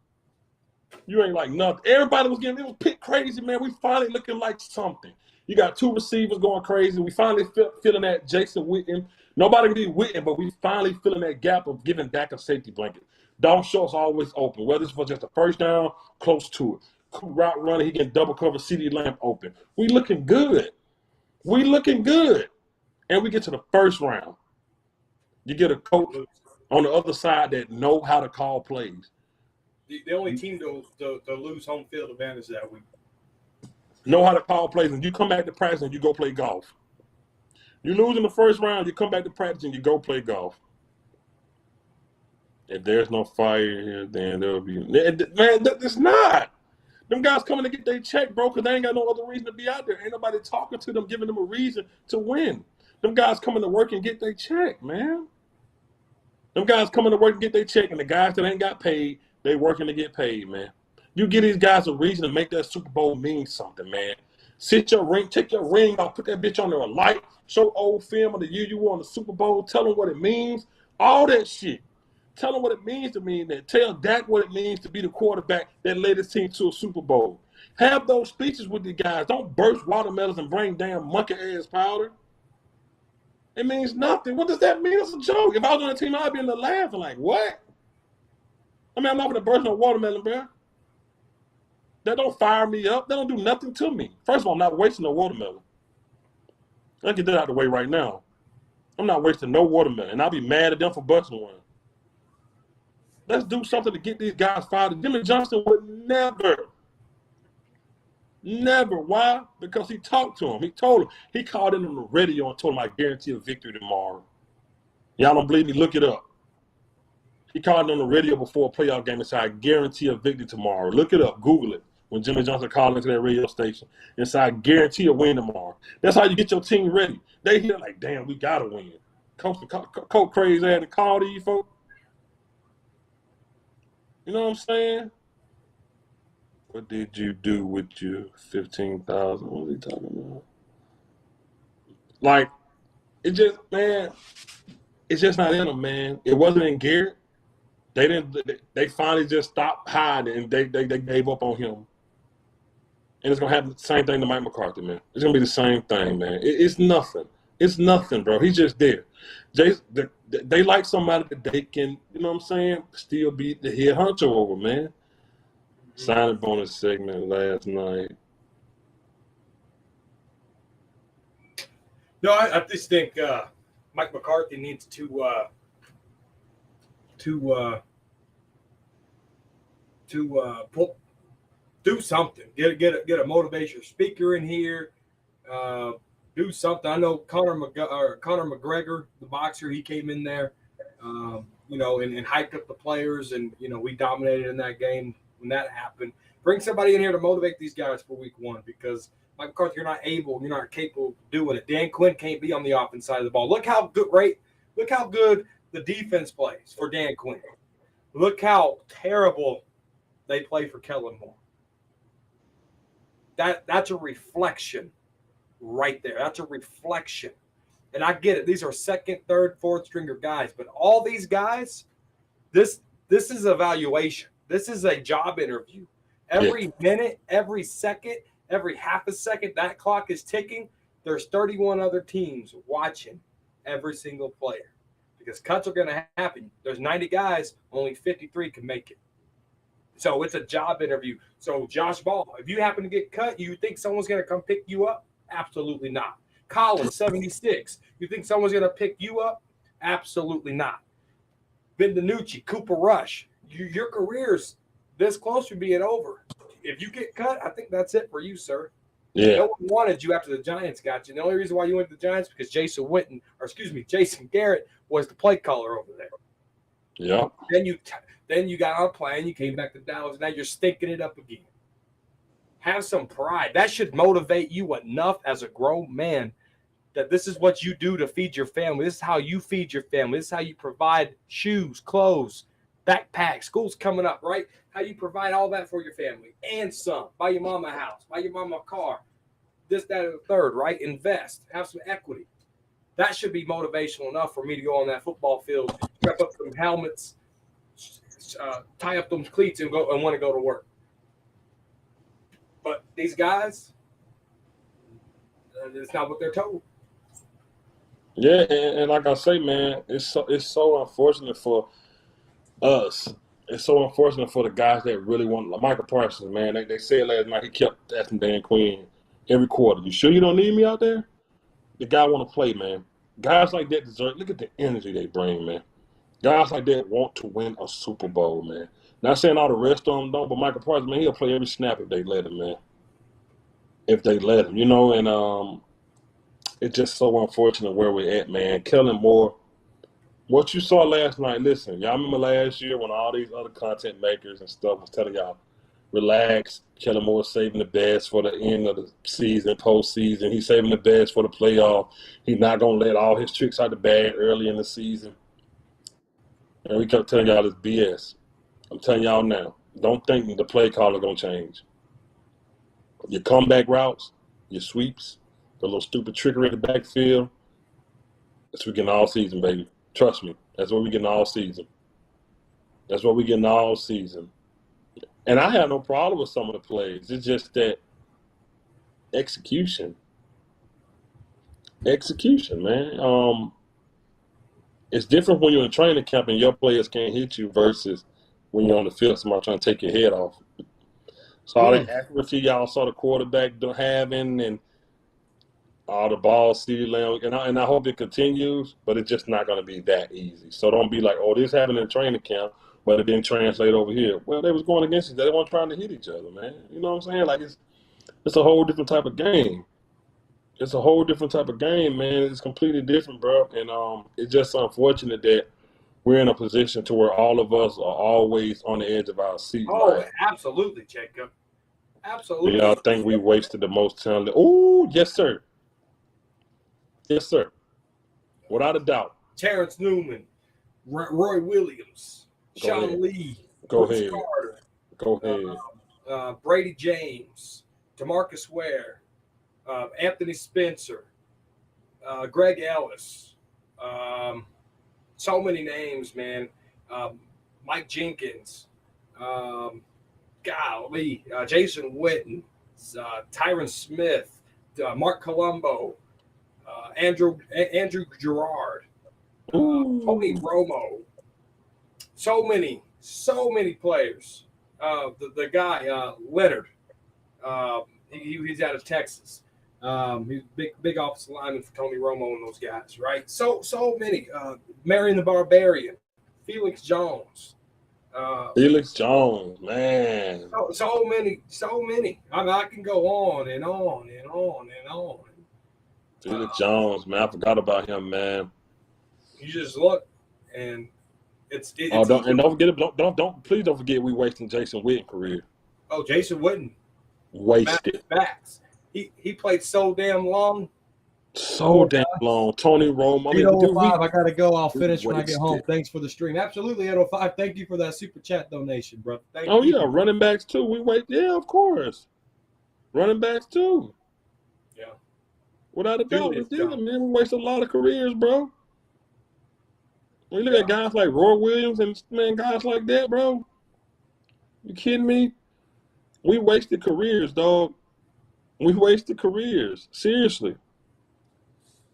You ain't like nothing. Everybody was it was pick crazy, man. We finally looking like something. You got two receivers going crazy. We finally feeling that Jason Witten. Nobody can be Witten, but we finally feeling that gap of giving Dak a safety blanket. Dalton Schultz always open, whether it's for just a first down, close to it. Route runner, he can double cover CeeDee Lamb open. We looking good. We looking good. And we get to the first round. You get a coach on the other side that know how to call plays. The only team to lose home field advantage that week. Know how to call plays, and you come back to practice and you go play golf. You lose in the first round, you come back to practice and you go play golf. If there's no fire here, then there'll be. Man, it's not. Them guys coming to get their check, bro, because they ain't got no other reason to be out there. Ain't nobody talking to them, giving them a reason to win. Them guys coming to work and get their check, man. Them guys coming to work and get their check, and the guys that ain't got paid, they working to get paid, man. You give these guys a reason to make that Super Bowl mean something, man. Take your ring off, put that bitch on there a light, show old film of the year you won the Super Bowl, tell them what it means, all that shit. Tell them what it means to me, and tell Dak what it means to be the quarterback that led his team to a Super Bowl. Have those speeches with the guys. Don't burst watermelons and bring damn monkey-ass powder. It means nothing. What does that mean? It's a joke. If I was on the team, I'd be in there laughing like, what? I mean, I'm not going to burst no watermelon, bro. That don't fire me up. That don't do nothing to me. First of all, I'm not wasting no watermelon. I'll get that out of the way right now. I'm not wasting no watermelon, and I'll be mad at them for busting one. Let's do something to get these guys fired. Jimmy Johnson would never. Why? Because he talked to him. He told him. He called in on the radio and told him, "I guarantee a victory tomorrow." Y'all don't believe me? Look it up. He called in on the radio before a playoff game and said, "I guarantee a victory tomorrow." Look it up. Google it. When Jimmy Johnson called into that radio station and said, "I guarantee a win tomorrow." That's how you get your team ready. They hear like, "Damn, we got to win." Coach crazy had to call these folks. You know what I'm saying? What did you do with your 15,000? What are you talking about? Like, it's just not in them, man. It wasn't in Garrett. They finally just stopped hiding and they gave up on him. And it's gonna happen the same thing to Mike McCarthy, man. It's gonna be the same thing, man. It's nothing. It's nothing, bro. He's just there. They like somebody that they can, you know what I'm saying, still beat the head honcho over, man. Signing bonus segment last night. No, I just think Mike McCarthy needs to do something. Get a motivational speaker in here. Do something. I know Conor McGregor, the boxer, he came in there, and hyped up the players, and we dominated in that game when that happened. Bring somebody in here to motivate these guys for week 1 because Mike McCarthy, you're not capable of doing it. Dan Quinn can't be on the offense side of the ball. Look how good the defense plays for Dan Quinn. Look how terrible they play for Kellen Moore. That's a reflection right there. That's a reflection. And I get it. These are second, third, fourth stringer guys. But all these guys, this is evaluation. This is a job interview. Every minute, every second, every half a second, that clock is ticking. There's 31 other teams watching every single player because cuts are going to happen. There's 90 guys, only 53 can make it. So it's a job interview. So Josh Ball, if you happen to get cut, you think someone's going to come pick you up? Absolutely not. Collins, 76. You think someone's going to pick you up? Absolutely not. Ben DiNucci, Cooper Rush, your career's this close to being over. If you get cut, I think that's it for you, sir. Yeah. No one wanted you after the Giants got you. And the only reason why you went to the Giants because Jason Garrett was the play caller over there. Yeah. Then you got on a plane. You came back to Dallas. Now you're stinking it up again. Have some pride. That should motivate you enough as a grown man that this is what you do to feed your family. This is how you feed your family. This is how you provide shoes, clothes, backpacks. School's coming up, right? How you provide all that for your family and some. Buy your mama a house. Buy your mama a car. This, that, and the third, right? Invest. Have some equity. That should be motivational enough for me to go on that football field, strap up some helmets, tie up those cleats, and want to go to work. But these guys, it's not what they're told. Yeah, and like I say, man, it's so unfortunate for us. It's so unfortunate for the guys that really want, like Michael Parsons, man. They said last night he kept asking Dan Quinn every quarter, "You sure you don't need me out there?" The guy want to play, man. Guys like that deserve. Look at the energy they bring, man. Guys like that want to win a Super Bowl, man. Not saying all the rest of them don't, but Michael Parsons, man, he'll play every snap if they let him, man. If they let him, and it's just so unfortunate where we're at, man. Kellen Moore, what you saw last night, listen, y'all remember last year when all these other content makers and stuff was telling y'all, relax, Kellen Moore saving the best for the end of the season, postseason. He's saving the best for the playoff. He's not going to let all his tricks out the bag early in the season. And we kept telling y'all this BS. I'm telling y'all now, don't think the play caller going to change. Your comeback routes, your sweeps, the little stupid trickery in the backfield, that's what we're getting all season, baby. Trust me, that's what we're getting all season. That's what we're getting all season. And I have no problem with some of the plays. It's just that execution, man. It's different when you're in training camp and your players can't hit you versus when you're on the field, somebody trying to take your head off. So all the accuracy y'all saw the quarterback having and all the balls, CeeDee Lamb, and I hope it continues, but it's just not going to be that easy. So don't be like, oh, this happened in training camp, but it didn't translate over here. Well, they was going against each other. They weren't trying to hit each other, man. You know what I'm saying? Like, it's a whole different type of game. It's a whole different type of game, man. It's completely different, bro. And it's just unfortunate that we're in a position to where all of us are always on the edge of our seat. Oh, like, absolutely, Jacob. Absolutely. I think we wasted the most talent. Oh, yes, sir. Yes, sir. Without a doubt. Terrence Newman, Roy Williams, Go Sean ahead. Lee, Go Bruce ahead. Carter, Go ahead. Brady James, DeMarcus Ware, Anthony Spencer, Greg Ellis. So many names, man. Mike Jenkins, Jason Witten, Tyron Smith, Mark Colombo, Andrew Gerard, Tony Romo. So many players. The guy Leonard, he's out of Texas. He's big offensive lineman for Tony Romo and those guys, right? So many. Marion the Barbarian, Felix Jones. Felix Jones, man. So many. I mean, I can go on and on and on and on. Felix Jones, man. I forgot about him, man. You just look, and it's don't forget, please don't forget we wasting Jason Witten's career. Oh, Jason Witten. Wasted. Facts. He played so damn long. So damn long. Tony Romo. 805, I gotta go. I'll finish when I get home. Thanks for the stream. Absolutely, 805. Thank you for that super chat donation, bro. Thank you. Yeah, running backs too. Yeah, of course. Running backs too. Yeah. Without a doubt, man, we waste a lot of careers, bro. When you look at guys like Roy Williams and guys like that, bro. You kidding me? We wasted careers, dog. We wasted careers. Seriously.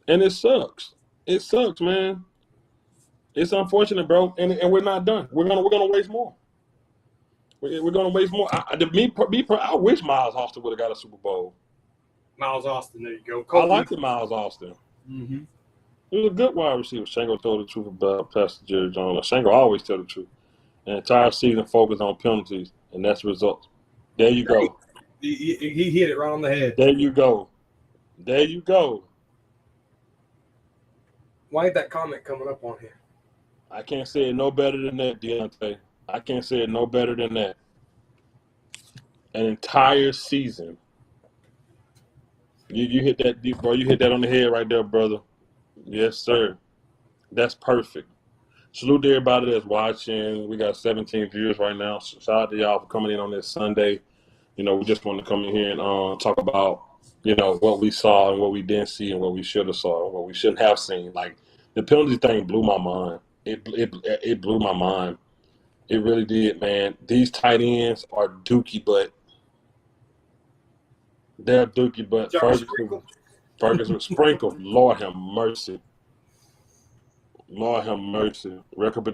And it sucks. It sucks, man. It's unfortunate, bro. And we're not done. We're gonna waste more. We're gonna waste more. I wish Miles Austin would have got a Super Bowl. Miles Austin, there you go. I like the Miles Austin. Mm-hmm. He was a good wide receiver. Shango told the truth about Pastor Jerry Jones. Shango always tell the truth. The entire season focused on penalties, and that's the result. There you go. He hit it right on the head. There you go. There you go. Why ain't that comment coming up on here? I can't say it no better than that, Deontay. I can't say it no better than that. An entire season. You hit that deep, bro. You hit that on the head right there, brother. Yes, sir. That's perfect. Salute to everybody that's watching. We got 17 viewers right now. So shout out to y'all for coming in on this Sunday. We just want to come in here and talk about, what we saw and what we didn't see and what we should have saw and what we shouldn't have seen. Like, the penalty thing blew my mind. It blew my mind. It really did, man. These tight ends are dookie, but they're dookie, but Ferguson sprinkled. Lord have mercy. Lord have mercy. Record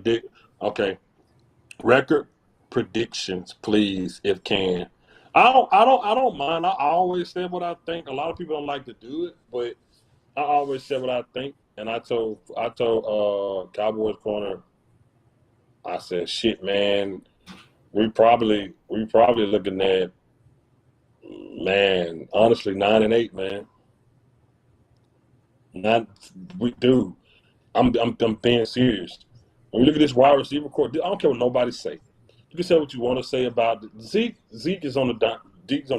predictions, please, if can. I don't mind. I always say what I think. A lot of people don't like to do it, but I always say what I think. And I told Cowboys Corner, I said, shit, man, we probably looking at, man, honestly, 9-8, man. I'm being serious. When you look at this wide receiver core, I don't care what nobody say. You can say what you want to say about it. Zeke is on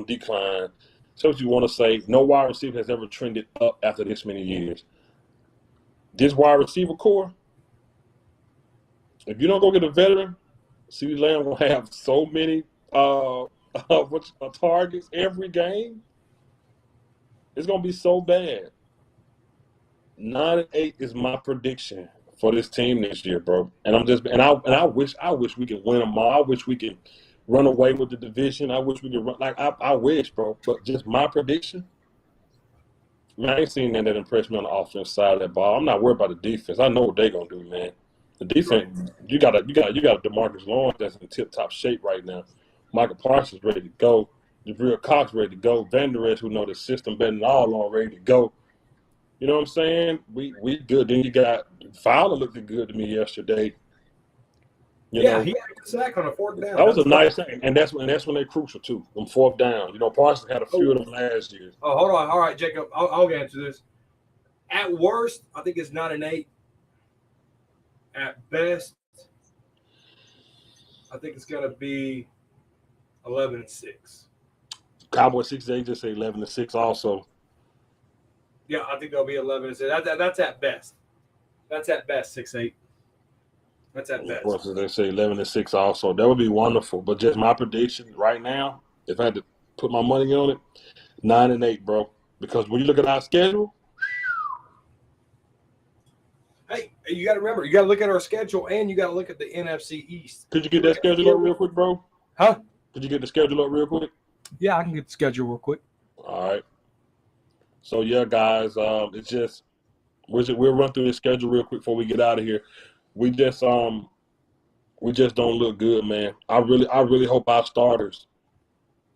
decline. Say what you want to say. No wide receiver has ever trended up after this many years. This wide receiver core, if you don't go get a veteran, CeeDee Lamb will have so many targets every game. It's gonna be so bad. 9-8 is my prediction for this team this year, bro. And I wish we could win them all. I wish we could run away with the division. I wish we could run. I wish, bro. But just my prediction. Man, I ain't seen that impressed me on the offense side of that ball. I'm not worried about the defense. I know what they're gonna do, man. The defense, you got a DeMarcus Lawrence that's in tip-top shape right now. Michael Parsons ready to go. Jabril Cox ready to go. Van Der Esch, who know the system better than all, ready to go. You know what I'm saying? We good. Then you got Fowler looked good to me yesterday. He had a sack on a fourth down. That was a nice thing, and that's when they're crucial too. On fourth down, Parsons had a few of them last year. Oh, hold on. All right, Jacob, I'll answer this. At worst, I think it's 9-8. At best, I think it's gonna be 11-6. Cowboys 6-8 just say 11-6 also. Yeah, I think they'll be 11-6. That's at best. That's at best 6-8. That's at best. Of course, they say 11-6 also. That would be wonderful. But just my prediction right now, if I had to put my money on it, 9-8, bro. Because when you look at our schedule, hey, you got to remember, you got to look at our schedule and you got to look at the NFC East. Could you get that schedule up real quick, bro? Huh? Could you get the schedule up real quick? Yeah, I can get the schedule real quick. All right. So yeah, guys, it's just we'll run through the schedule real quick before we get out of here. We just don't look good, man. I really hope our starters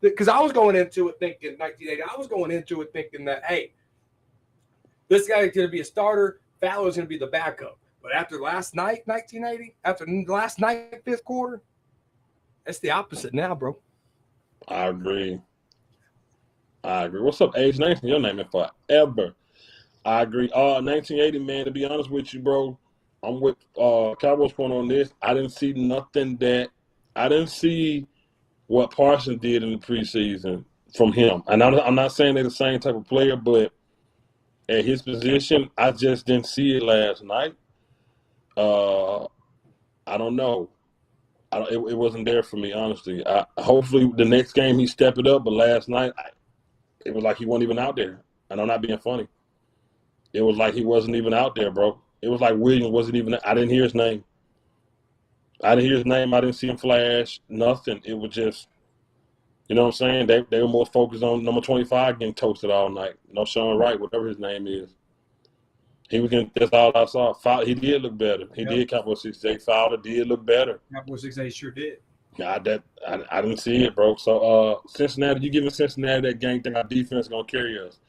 because I was going into it thinking 1980. I was going into it thinking that, hey, this guy's going to be a starter. Fowler's going to be the backup. But after last night, 1980, after last night, fifth quarter, it's the opposite now, bro. I agree. What's up, Age Nathan? Your name is forever. I agree. 1980, man, to be honest with you, bro, I'm with Cowboys point on this. I didn't see what Parsons did in the preseason from him. And I'm not saying they're the same type of player, but at his position, I just didn't see it last night. I don't know. It wasn't there for me, honestly. Hopefully the next game he step it up, but last night it was like he wasn't even out there. And I'm not being funny. It was like he wasn't even out there, bro. It was like Williams wasn't even – I didn't hear his name. I didn't see him flash, nothing. It was just – you know what I'm saying? They were more focused on number 25 getting toasted all night. No, Sean Wright, whatever his name is. That's all I saw. He did look better. He did. Cowboys 68. Fowler did look better. Cowboys 68 sure did. I didn't see it, bro. So Cincinnati, you giving Cincinnati that game? Think our defense gonna carry us?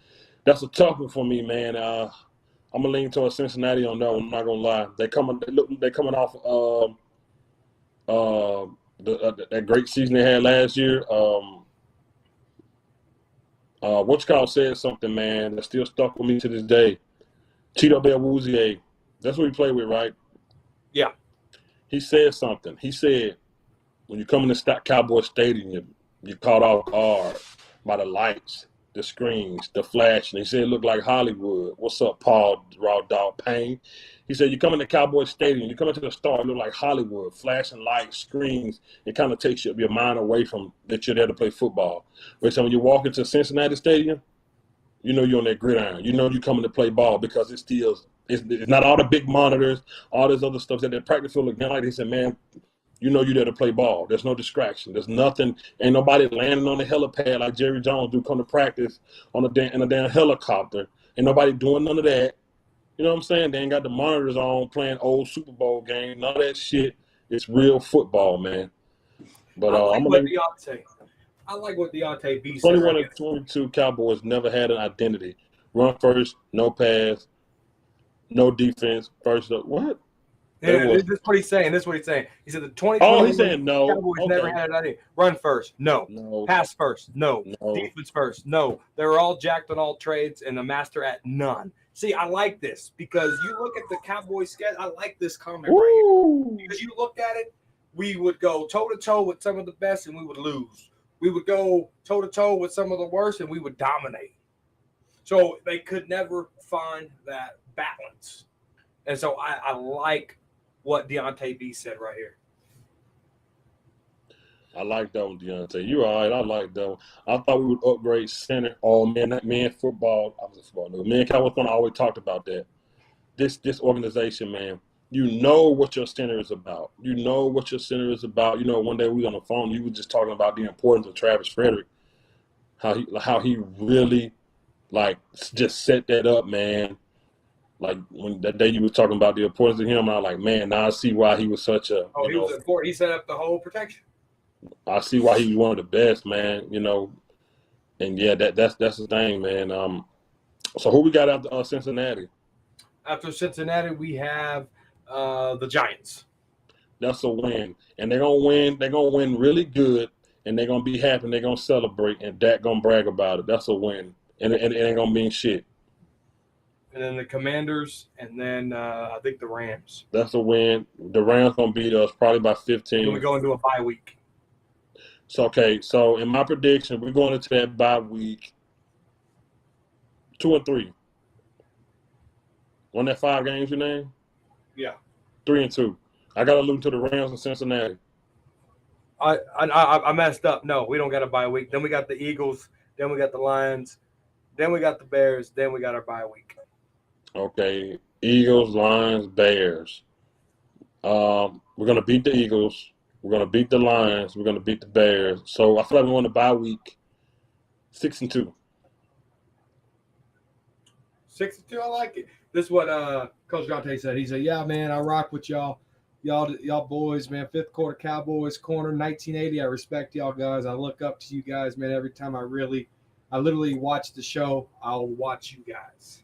That's a tough one for me, man. I'm gonna lean towards Cincinnati on that one. I'm not gonna lie. They're coming off that great season they had last year. Said something, man, that still stuck with me to this day. Cheeto Bell Woozier, that's what he played with, right? Yeah. He said something. He said, when you come in the Cowboy Stadium, you're caught off guard by the lights, the screens, the flashing. He said it looked like Hollywood. What's up, Paul Raw Dog Payne? He said, you come in the Cowboy Stadium, you come into the Star, it look like Hollywood, flashing lights, screens. It kind of takes your mind away from that you're there to play football. But so when you walk into Cincinnati Stadium, you know you're on that gridiron. You know you're coming to play ball because it's not all the big monitors, all this other stuff that they practice field again. Like they said, man, you know you're there to play ball. There's no distraction. There's nothing. Ain't nobody landing on the helipad like Jerry Jones do come to practice in a damn helicopter. Ain't nobody doing none of that. You know what I'm saying? They ain't got the monitors on playing old Super Bowl games. None of that shit. It's real football, man. But I like what Deontay B said. 21 and 22 Cowboys never had an identity. Run first, no pass, no defense. First up. What? Yeah, this is what he's saying. He said the 2020 he's saying no. Cowboys never had an identity. Run first, no. Pass first, no. Defense first, no. They were all jacked on all trades and a master at none. See, I like this because you look at the Cowboys schedule. I like this comment right here. Because you look at it, we would go toe-to-toe with some of the best and we would lose. We would go toe-to-toe with some of the worst, and we would dominate. So they could never find that balance. And so I like what Deontay B said right here. I like that one, Deontay. You're all right. I like that one. I thought we would upgrade center. Oh, man, that man football. I was a football nigga. Man, Cowboys always talked about that. This organization, man, you know what your center is about. You know what your center is about. You know, one day we was on the phone, you were just talking about the importance of Travis Frederick, how he really, like, just set that up, man. Like, when that day you were talking about the importance of him, I was like, man, now I see why he was such a, he was important. He set up the whole protection. I see why he was one of the best, man, you know. And, yeah, that's the thing, man. So who we got after Cincinnati? After Cincinnati, we have the Giants. That's a win. And they're going to win. They're going to win really good, and they're going to be happy, and they're going to celebrate, and Dak going to brag about it. That's a win. And it ain't going to mean shit. And then the Commanders, and then I think the Rams. That's a win. The Rams going to beat us probably by 15. And we go into a bye week. So, okay, so in my prediction, we're going into that bye week 2-3. Won that 5 games you named? Yeah. 3-2. I got to lose to the Rams in Cincinnati. I messed up. No, we don't got a bye week. Then we got the Eagles. Then we got the Lions. Then we got the Bears. Then we got our bye week. Okay, Eagles, Lions, Bears. We're going to beat the Eagles. We're going to beat the Lions. We're going to beat the Bears. So I feel like we're on the bye week 6-2. 6-2, I like it. This is what Coach Gante said. He said, yeah, man, I rock with y'all. y'all boys, man. Fifth quarter Cowboys corner, 1980. I respect y'all guys. I look up to you guys, man. Every time I literally watch the show, I'll watch you guys.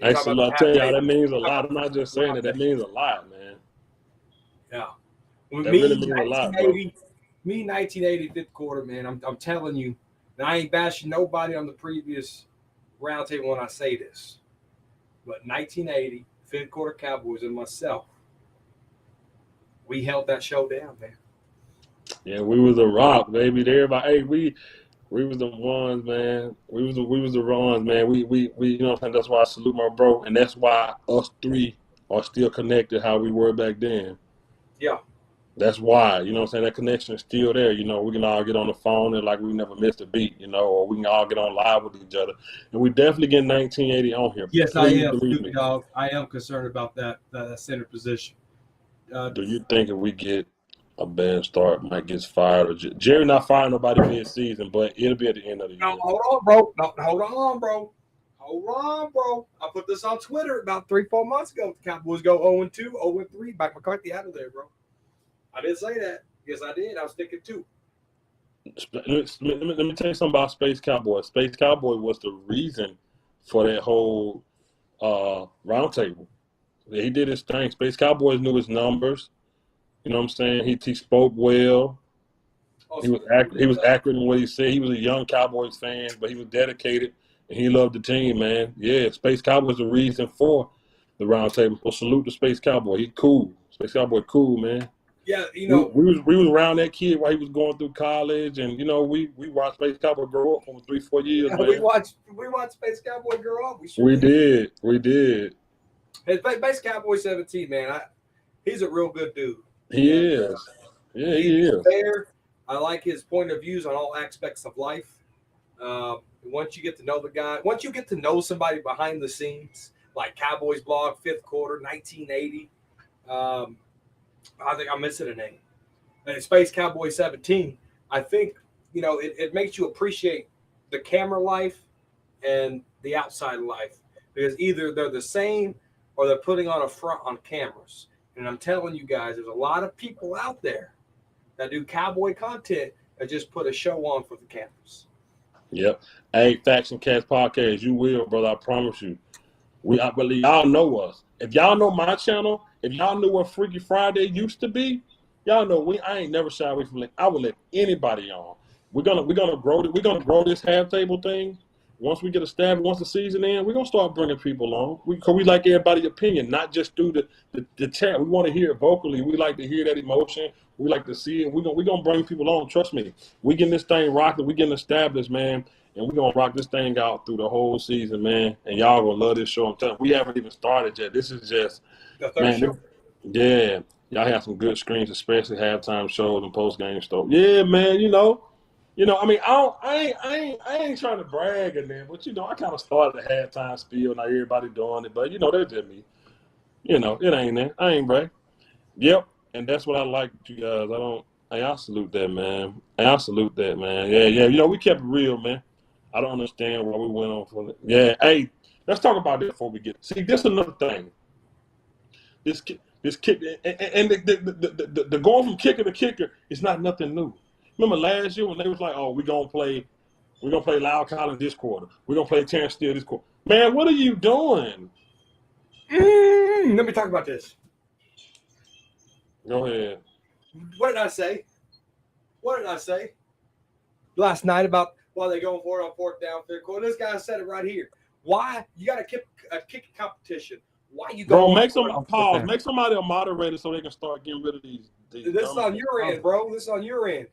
Excellent. I tell y'all, that means a lot. I'm not just saying it. That means a lot, man. Yeah. That really means a lot, bro. Me, 1980 fifth quarter, man. I'm telling you, and I ain't bashing nobody on the previous roundtable when I say this, but 1980 fifth quarter Cowboys and myself, we held that show down, man. Yeah, we was a rock, baby. Everybody, hey, we was the ones, man. We was the ones, man. We you know what I'm saying? That's why I salute my bro, and that's why us three are still connected how we were back then. Yeah. That's why, you know what I'm saying? That connection is still there. You know, we can all get on the phone and like we never missed a beat, you know, or we can all get on live with each other. And we definitely get 1980 on here. Yes, please, I am, dog. I am concerned about that center position. Do you think if we get a bad start, Mike gets fired? Or Jerry not firing nobody mid-season, but it'll be at the end of the year. No, hold on, bro. Hold on, bro. I put this on Twitter about 3-4 months ago. The Cowboys go 0-2, 0-3. Mike McCarthy out of there, bro. I didn't say that. Yes, I did. I was sticking to. Let me tell you something about Space Cowboy. Space Cowboy was the reason for that whole roundtable. He did his thing. Space Cowboys knew his numbers. You know what I'm saying? He spoke well. He was accurate in what he said. He was a young Cowboys fan, but he was dedicated and he loved the team, man. Yeah, Space Cowboy was the reason for the roundtable. So salute to Space Cowboy. He cool. Space Cowboy cool, man. Yeah, you know, we was around that kid while he was going through college, and you know we watched Space Cowboy grow up for 3-4 years. Man. We watched Space Cowboy grow up. We did. Hey, Space Cowboy 17, man. He's a real good dude. He is. Yeah, he is. Fair. I like his point of views on all aspects of life. Once you get to know the guy, once you get to know somebody behind the scenes, like Cowboys blog, fifth quarter, 1980. I think I'm missing a name. And Space Cowboy 17. I think, you know, it makes you appreciate the camera life and the outside life, because either they're the same or they're putting on a front on cameras. And I'm telling you guys, there's a lot of people out there that do cowboy content that just put a show on for the cameras. Yep. Hey, Faction Cast Podcast, you will, brother. I promise you. I believe y'all know us. If y'all know my channel, if y'all knew what Freaky Friday used to be, y'all know I ain't never shy away from it. I would let anybody on. We're gonna grow it. We're gonna grow this half table thing. Once we get established, once the season ends, we're gonna start bringing people on. We like everybody's opinion, not just through the chat. We want to hear it vocally. We like to hear that emotion. We like to see it. We're gonna bring people on. Trust me. We getting this thing rocking. We getting established, man. And we're going to rock this thing out through the whole season, man. And y'all going to love this show. I'm telling you, we haven't even started yet. This is just, the third show. Yeah. Y'all have some good screens, especially halftime shows and post-game stuff. Yeah, man, you know, I mean, I ain't trying to brag in there, but, you know, I kind of started the halftime spiel. Not everybody doing it, but, you know, that's just me. You know, it ain't there. I ain't brag. Yep. And that's what I like, you guys. I salute that, man. Yeah. You know, we kept it real, man. I don't understand why we went on for it. Yeah, hey, let's talk about this before we get. See, this is another thing. This kick, and the going from kicker to kicker is not nothing new. Remember last year when they was like, "Oh, we're gonna play Lyle Collins this quarter. We're gonna play Terrence Steele this quarter." Man, what are you doing? Let me talk about this. Go ahead. What did I say last night about why they going for it on fourth down, fifth quarter? This guy said it right here. Why you got to kick a competition? Why you going? Bro, make some pause. Make somebody a moderator so they can start getting rid of these. This is on your end, bro. This is on your end.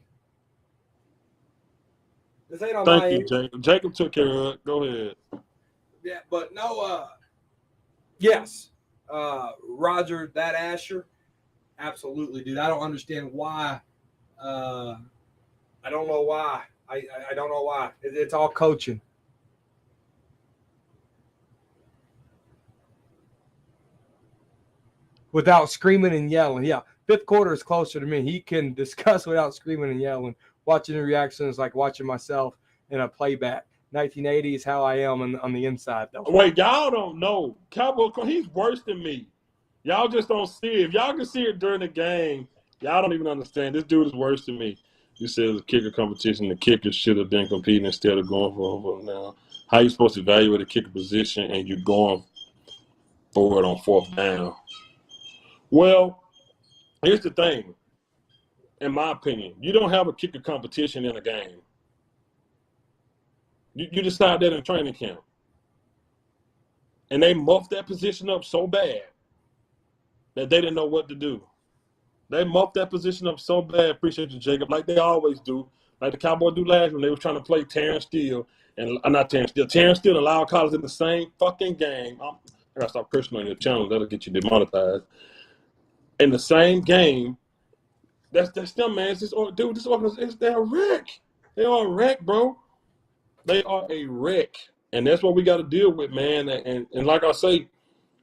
This ain't on my end. Thank you, Jacob. Jacob took care of it. Go ahead. Yeah, but no. Yes, Roger, that Asher, absolutely, dude. I don't understand why. I don't know why. I don't know why. It's all coaching. Without screaming and yelling. Yeah, fifth quarter is closer to me. He can discuss without screaming and yelling. Watching the reactions like watching myself in a playback. 1980 is how I am on the inside, though. Wait, y'all don't know. Cowboy, he's worse than me. Y'all just don't see it. If y'all can see it during the game, y'all don't even understand. This dude is worse than me. You said it's a kicker competition. The kickers should have been competing instead of going for now. How you supposed to evaluate a kicker position and you going for it on fourth down? Well, here's the thing. In my opinion, you don't have a kicker competition in a game. You decide that in training camp. And they muffed that position up so bad that they didn't know what to do. They muffed that position up so bad, appreciate you, Jacob, like they always do. Like the Cowboys do last when they were trying to play Terrence Steele. And not Terrence Steele. Terrence Steele and Lyle Collins in the same fucking game. I got to stop cursing on your channel. That'll get you demonetized. In the same game, that's them, man. This organization, they're a wreck. They are a wreck, bro. They are a wreck. And that's what we got to deal with, man. And like I say,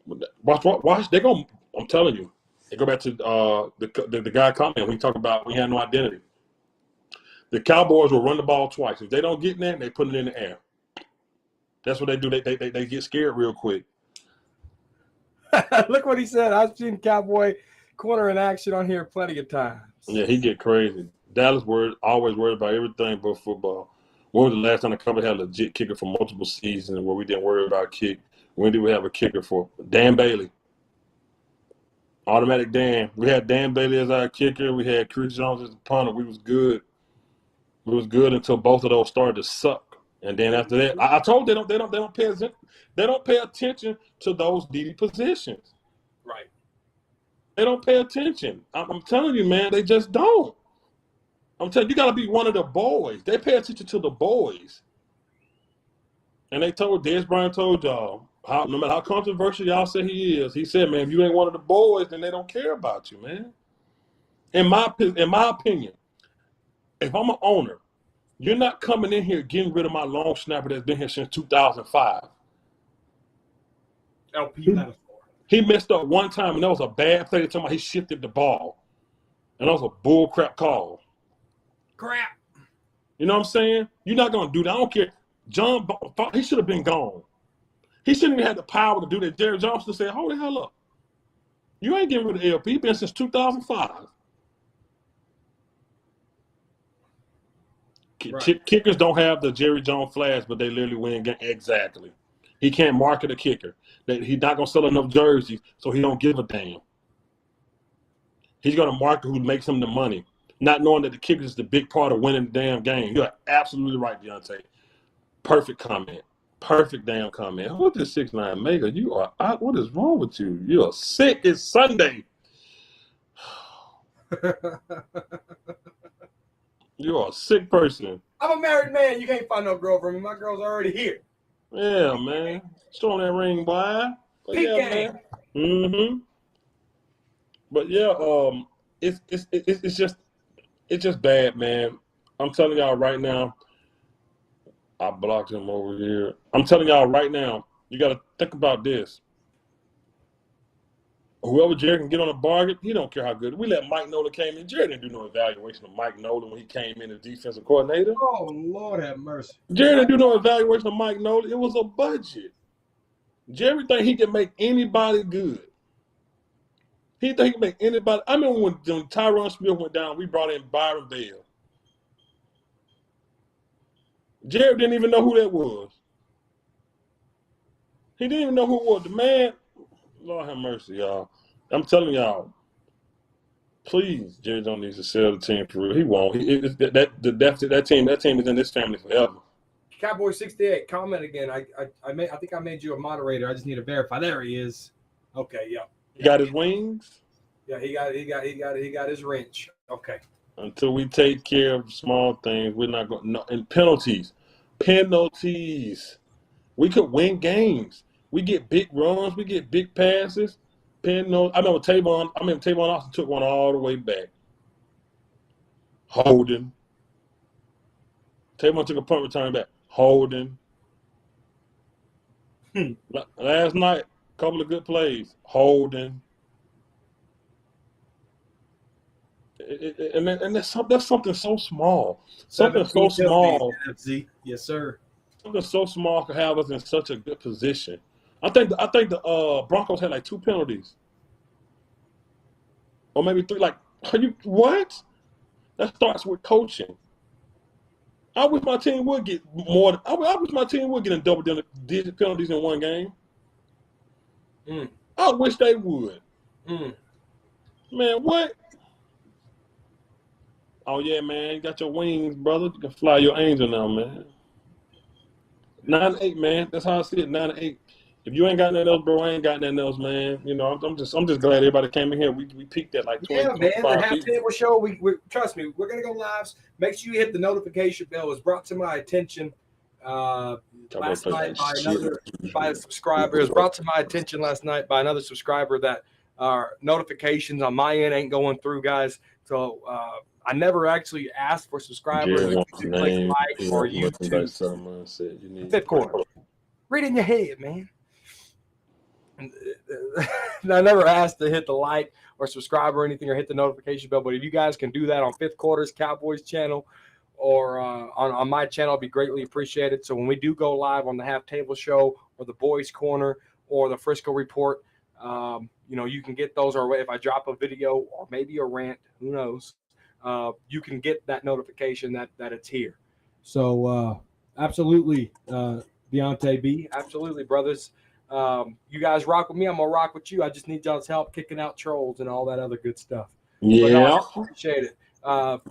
watch. They're going to, I'm telling you, they go back to the guy comment when he talked about we had no identity. The Cowboys will run the ball twice. If they don't get in there, they put it in the air. That's what they do. They get scared real quick. Look what he said. I've seen Cowboy corner in action on here plenty of times. Yeah, he get crazy. Dallas always worried about everything but football. When was the last time the Cowboys had a legit kicker for multiple seasons where we didn't worry about kick? When did we have a kicker for? Dan Bailey. Automatic Dan. We had Dan Bailey as our kicker. We had Chris Jones as the punter. We was good. We was good until both of those started to suck. And then after that, I told they don't pay attention to those needy positions. Right. They don't pay attention. I'm telling you, man, they just don't. I'm telling you, you got to be one of the boys. They pay attention to the boys. And Dez Bryant told y'all, no matter how controversial y'all say he is, he said, man, if you ain't one of the boys, then they don't care about you, man. In my opinion, if I'm an owner, you're not coming in here getting rid of my long snapper that's been here since 2005. LP Lattimore. He messed up one time, and that was a bad play. Talking about he shifted the ball. And that was a bull crap call. Crap. You know what I'm saying? You're not going to do that. I don't care. He should have been gone. He shouldn't even have the power to do that. Jerry Johnson said, hold the hell up. You ain't getting rid of LP. He's been since 2005. Right. Kickers don't have the Jerry Jones flash, but they literally win game. Exactly. He can't market a kicker. He's not going to sell enough jerseys, so he don't give a damn. He's going to market who makes him the money, not knowing that the kicker is the big part of winning the damn game. You're absolutely right, Deontay. Perfect comment. Perfect damn comment. What is 6'9" Mega? You are out. What is wrong with you? You are sick. It's Sunday. You are a sick person. I'm a married man. You can't find no girl for me. My girl's already here. Yeah, man. Show that ring, boy. Yeah, man. Mm-hmm. But yeah, it's just bad, man. I'm telling y'all right now. I blocked him over here. I'm telling y'all right now. You got to think about this. Whoever Jerry can get on a bargain, he don't care how good. We let Mike Nolan came in. Jerry didn't do no evaluation of Mike Nolan when he came in as defensive coordinator. Oh, Lord have mercy. Jerry didn't do no evaluation of Mike Nolan. It was a budget. Jerry think he can make anybody good. He think he can make anybody. I remember when Tyron Smith went down, we brought in Byron Bell. Jerry didn't even know who that was. He didn't even know who it was. The man, Lord have mercy, y'all. I'm telling y'all, please, Jerry Jones needs to sell the team for real. He won't. That team is in this family forever. Cowboy 68, comment again. I think I made you a moderator. I just need to verify. There he is. Okay, yeah. He got his wings? Yeah, he got his wrench. Okay. Until we take care of small things, we're not going. No, and penalties. We could win games. We get big runs. We get big passes. I remember Tavon Austin took one all the way back. Holding. Tavon took a punt return back. Holding. Last night, a couple of good plays. Holding. And that's something so small. Something so small. Yes, sir. Something so small could have us in such a good position. I think the Broncos had like 2 penalties. or maybe 3. Like, are you what? That starts with coaching. I wish my team would get more. I wish my team would get in double-digit penalties in one game. I wish they would. Man, what? Oh, yeah, man. You got your wings, brother. You can fly your angel now, man. 9-8, man. That's how I see it. 9-8. If you ain't got nothing else, bro, I ain't got nothing else, man. You know, I'm just glad everybody came in here. We peaked at like 20, Yeah, man. The 25 Half people. Table Show. We trust me. We're gonna go lives. Make sure you hit the notification bell. It was brought to my attention last night by a subscriber. It was brought to my attention last night by another subscriber that our notifications on my end ain't going through, guys. So I never actually asked for subscribers. Jared You click like or YouTube. Fifth quarter. Read in your head, man. And I never asked to hit the like or subscribe or anything or hit the notification bell, but if you guys can do that on Fifth Quarter's Cowboys channel or on my channel, it'd be greatly appreciated. So when we do go live on the Half Table Show or the Boys Corner or the Frisco Report, you know, you can get those, or if I drop a video or maybe a rant, who knows, you can get that notification that it's here. So absolutely, Deontay B, absolutely, brothers. You guys rock with me. I'm gonna rock with you. I just need y'all's help kicking out trolls and all that other good stuff. Yeah, I appreciate it.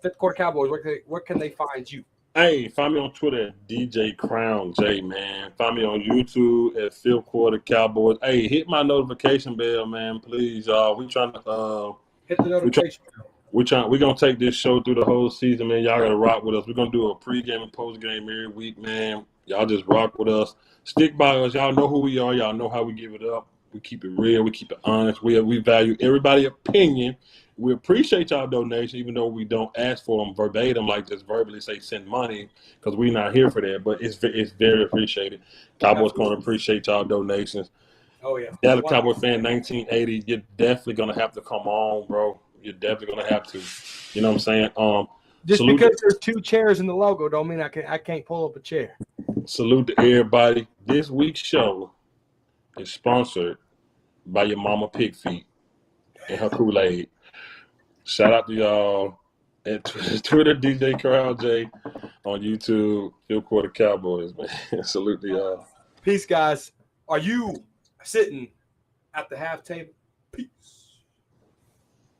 Fifth Quarter Cowboys. Where can they find you? Hey, find me on Twitter at DJ Crown J, man. Find me on YouTube at Fifth Quarter Cowboys. Hey, hit my notification bell, man, please, y'all. We trying to hit the notification bell. We're gonna take this show through the whole season, man. Y'all gotta rock with us. We're gonna do a pregame and postgame every week, man. Y'all just rock with us. Stick by us. Y'all know who we are. Y'all know how we give it up. We keep it real. We keep it honest. We value everybody's opinion. We appreciate y'all donation, even though we don't ask for them verbatim, like just verbally say send money, because we're not here for that. But it's very appreciated. Cowboys Corner appreciate y'all donations. Oh yeah. Dallas Cowboy fan 1980. You're definitely gonna have to come on, bro. You're definitely gonna have to. You know what I'm saying? Just because there's 2 chairs in the logo don't mean I can't pull up a chair. Salute to everybody. This week's show is sponsored by your mama Pig Feet and her Kool-Aid. Shout out to y'all at Twitter, DJ Crown J, on YouTube, Fifth Quarter Cowboys, man. Salute to y'all. Peace, guys. Are you sitting at the half table? Peace.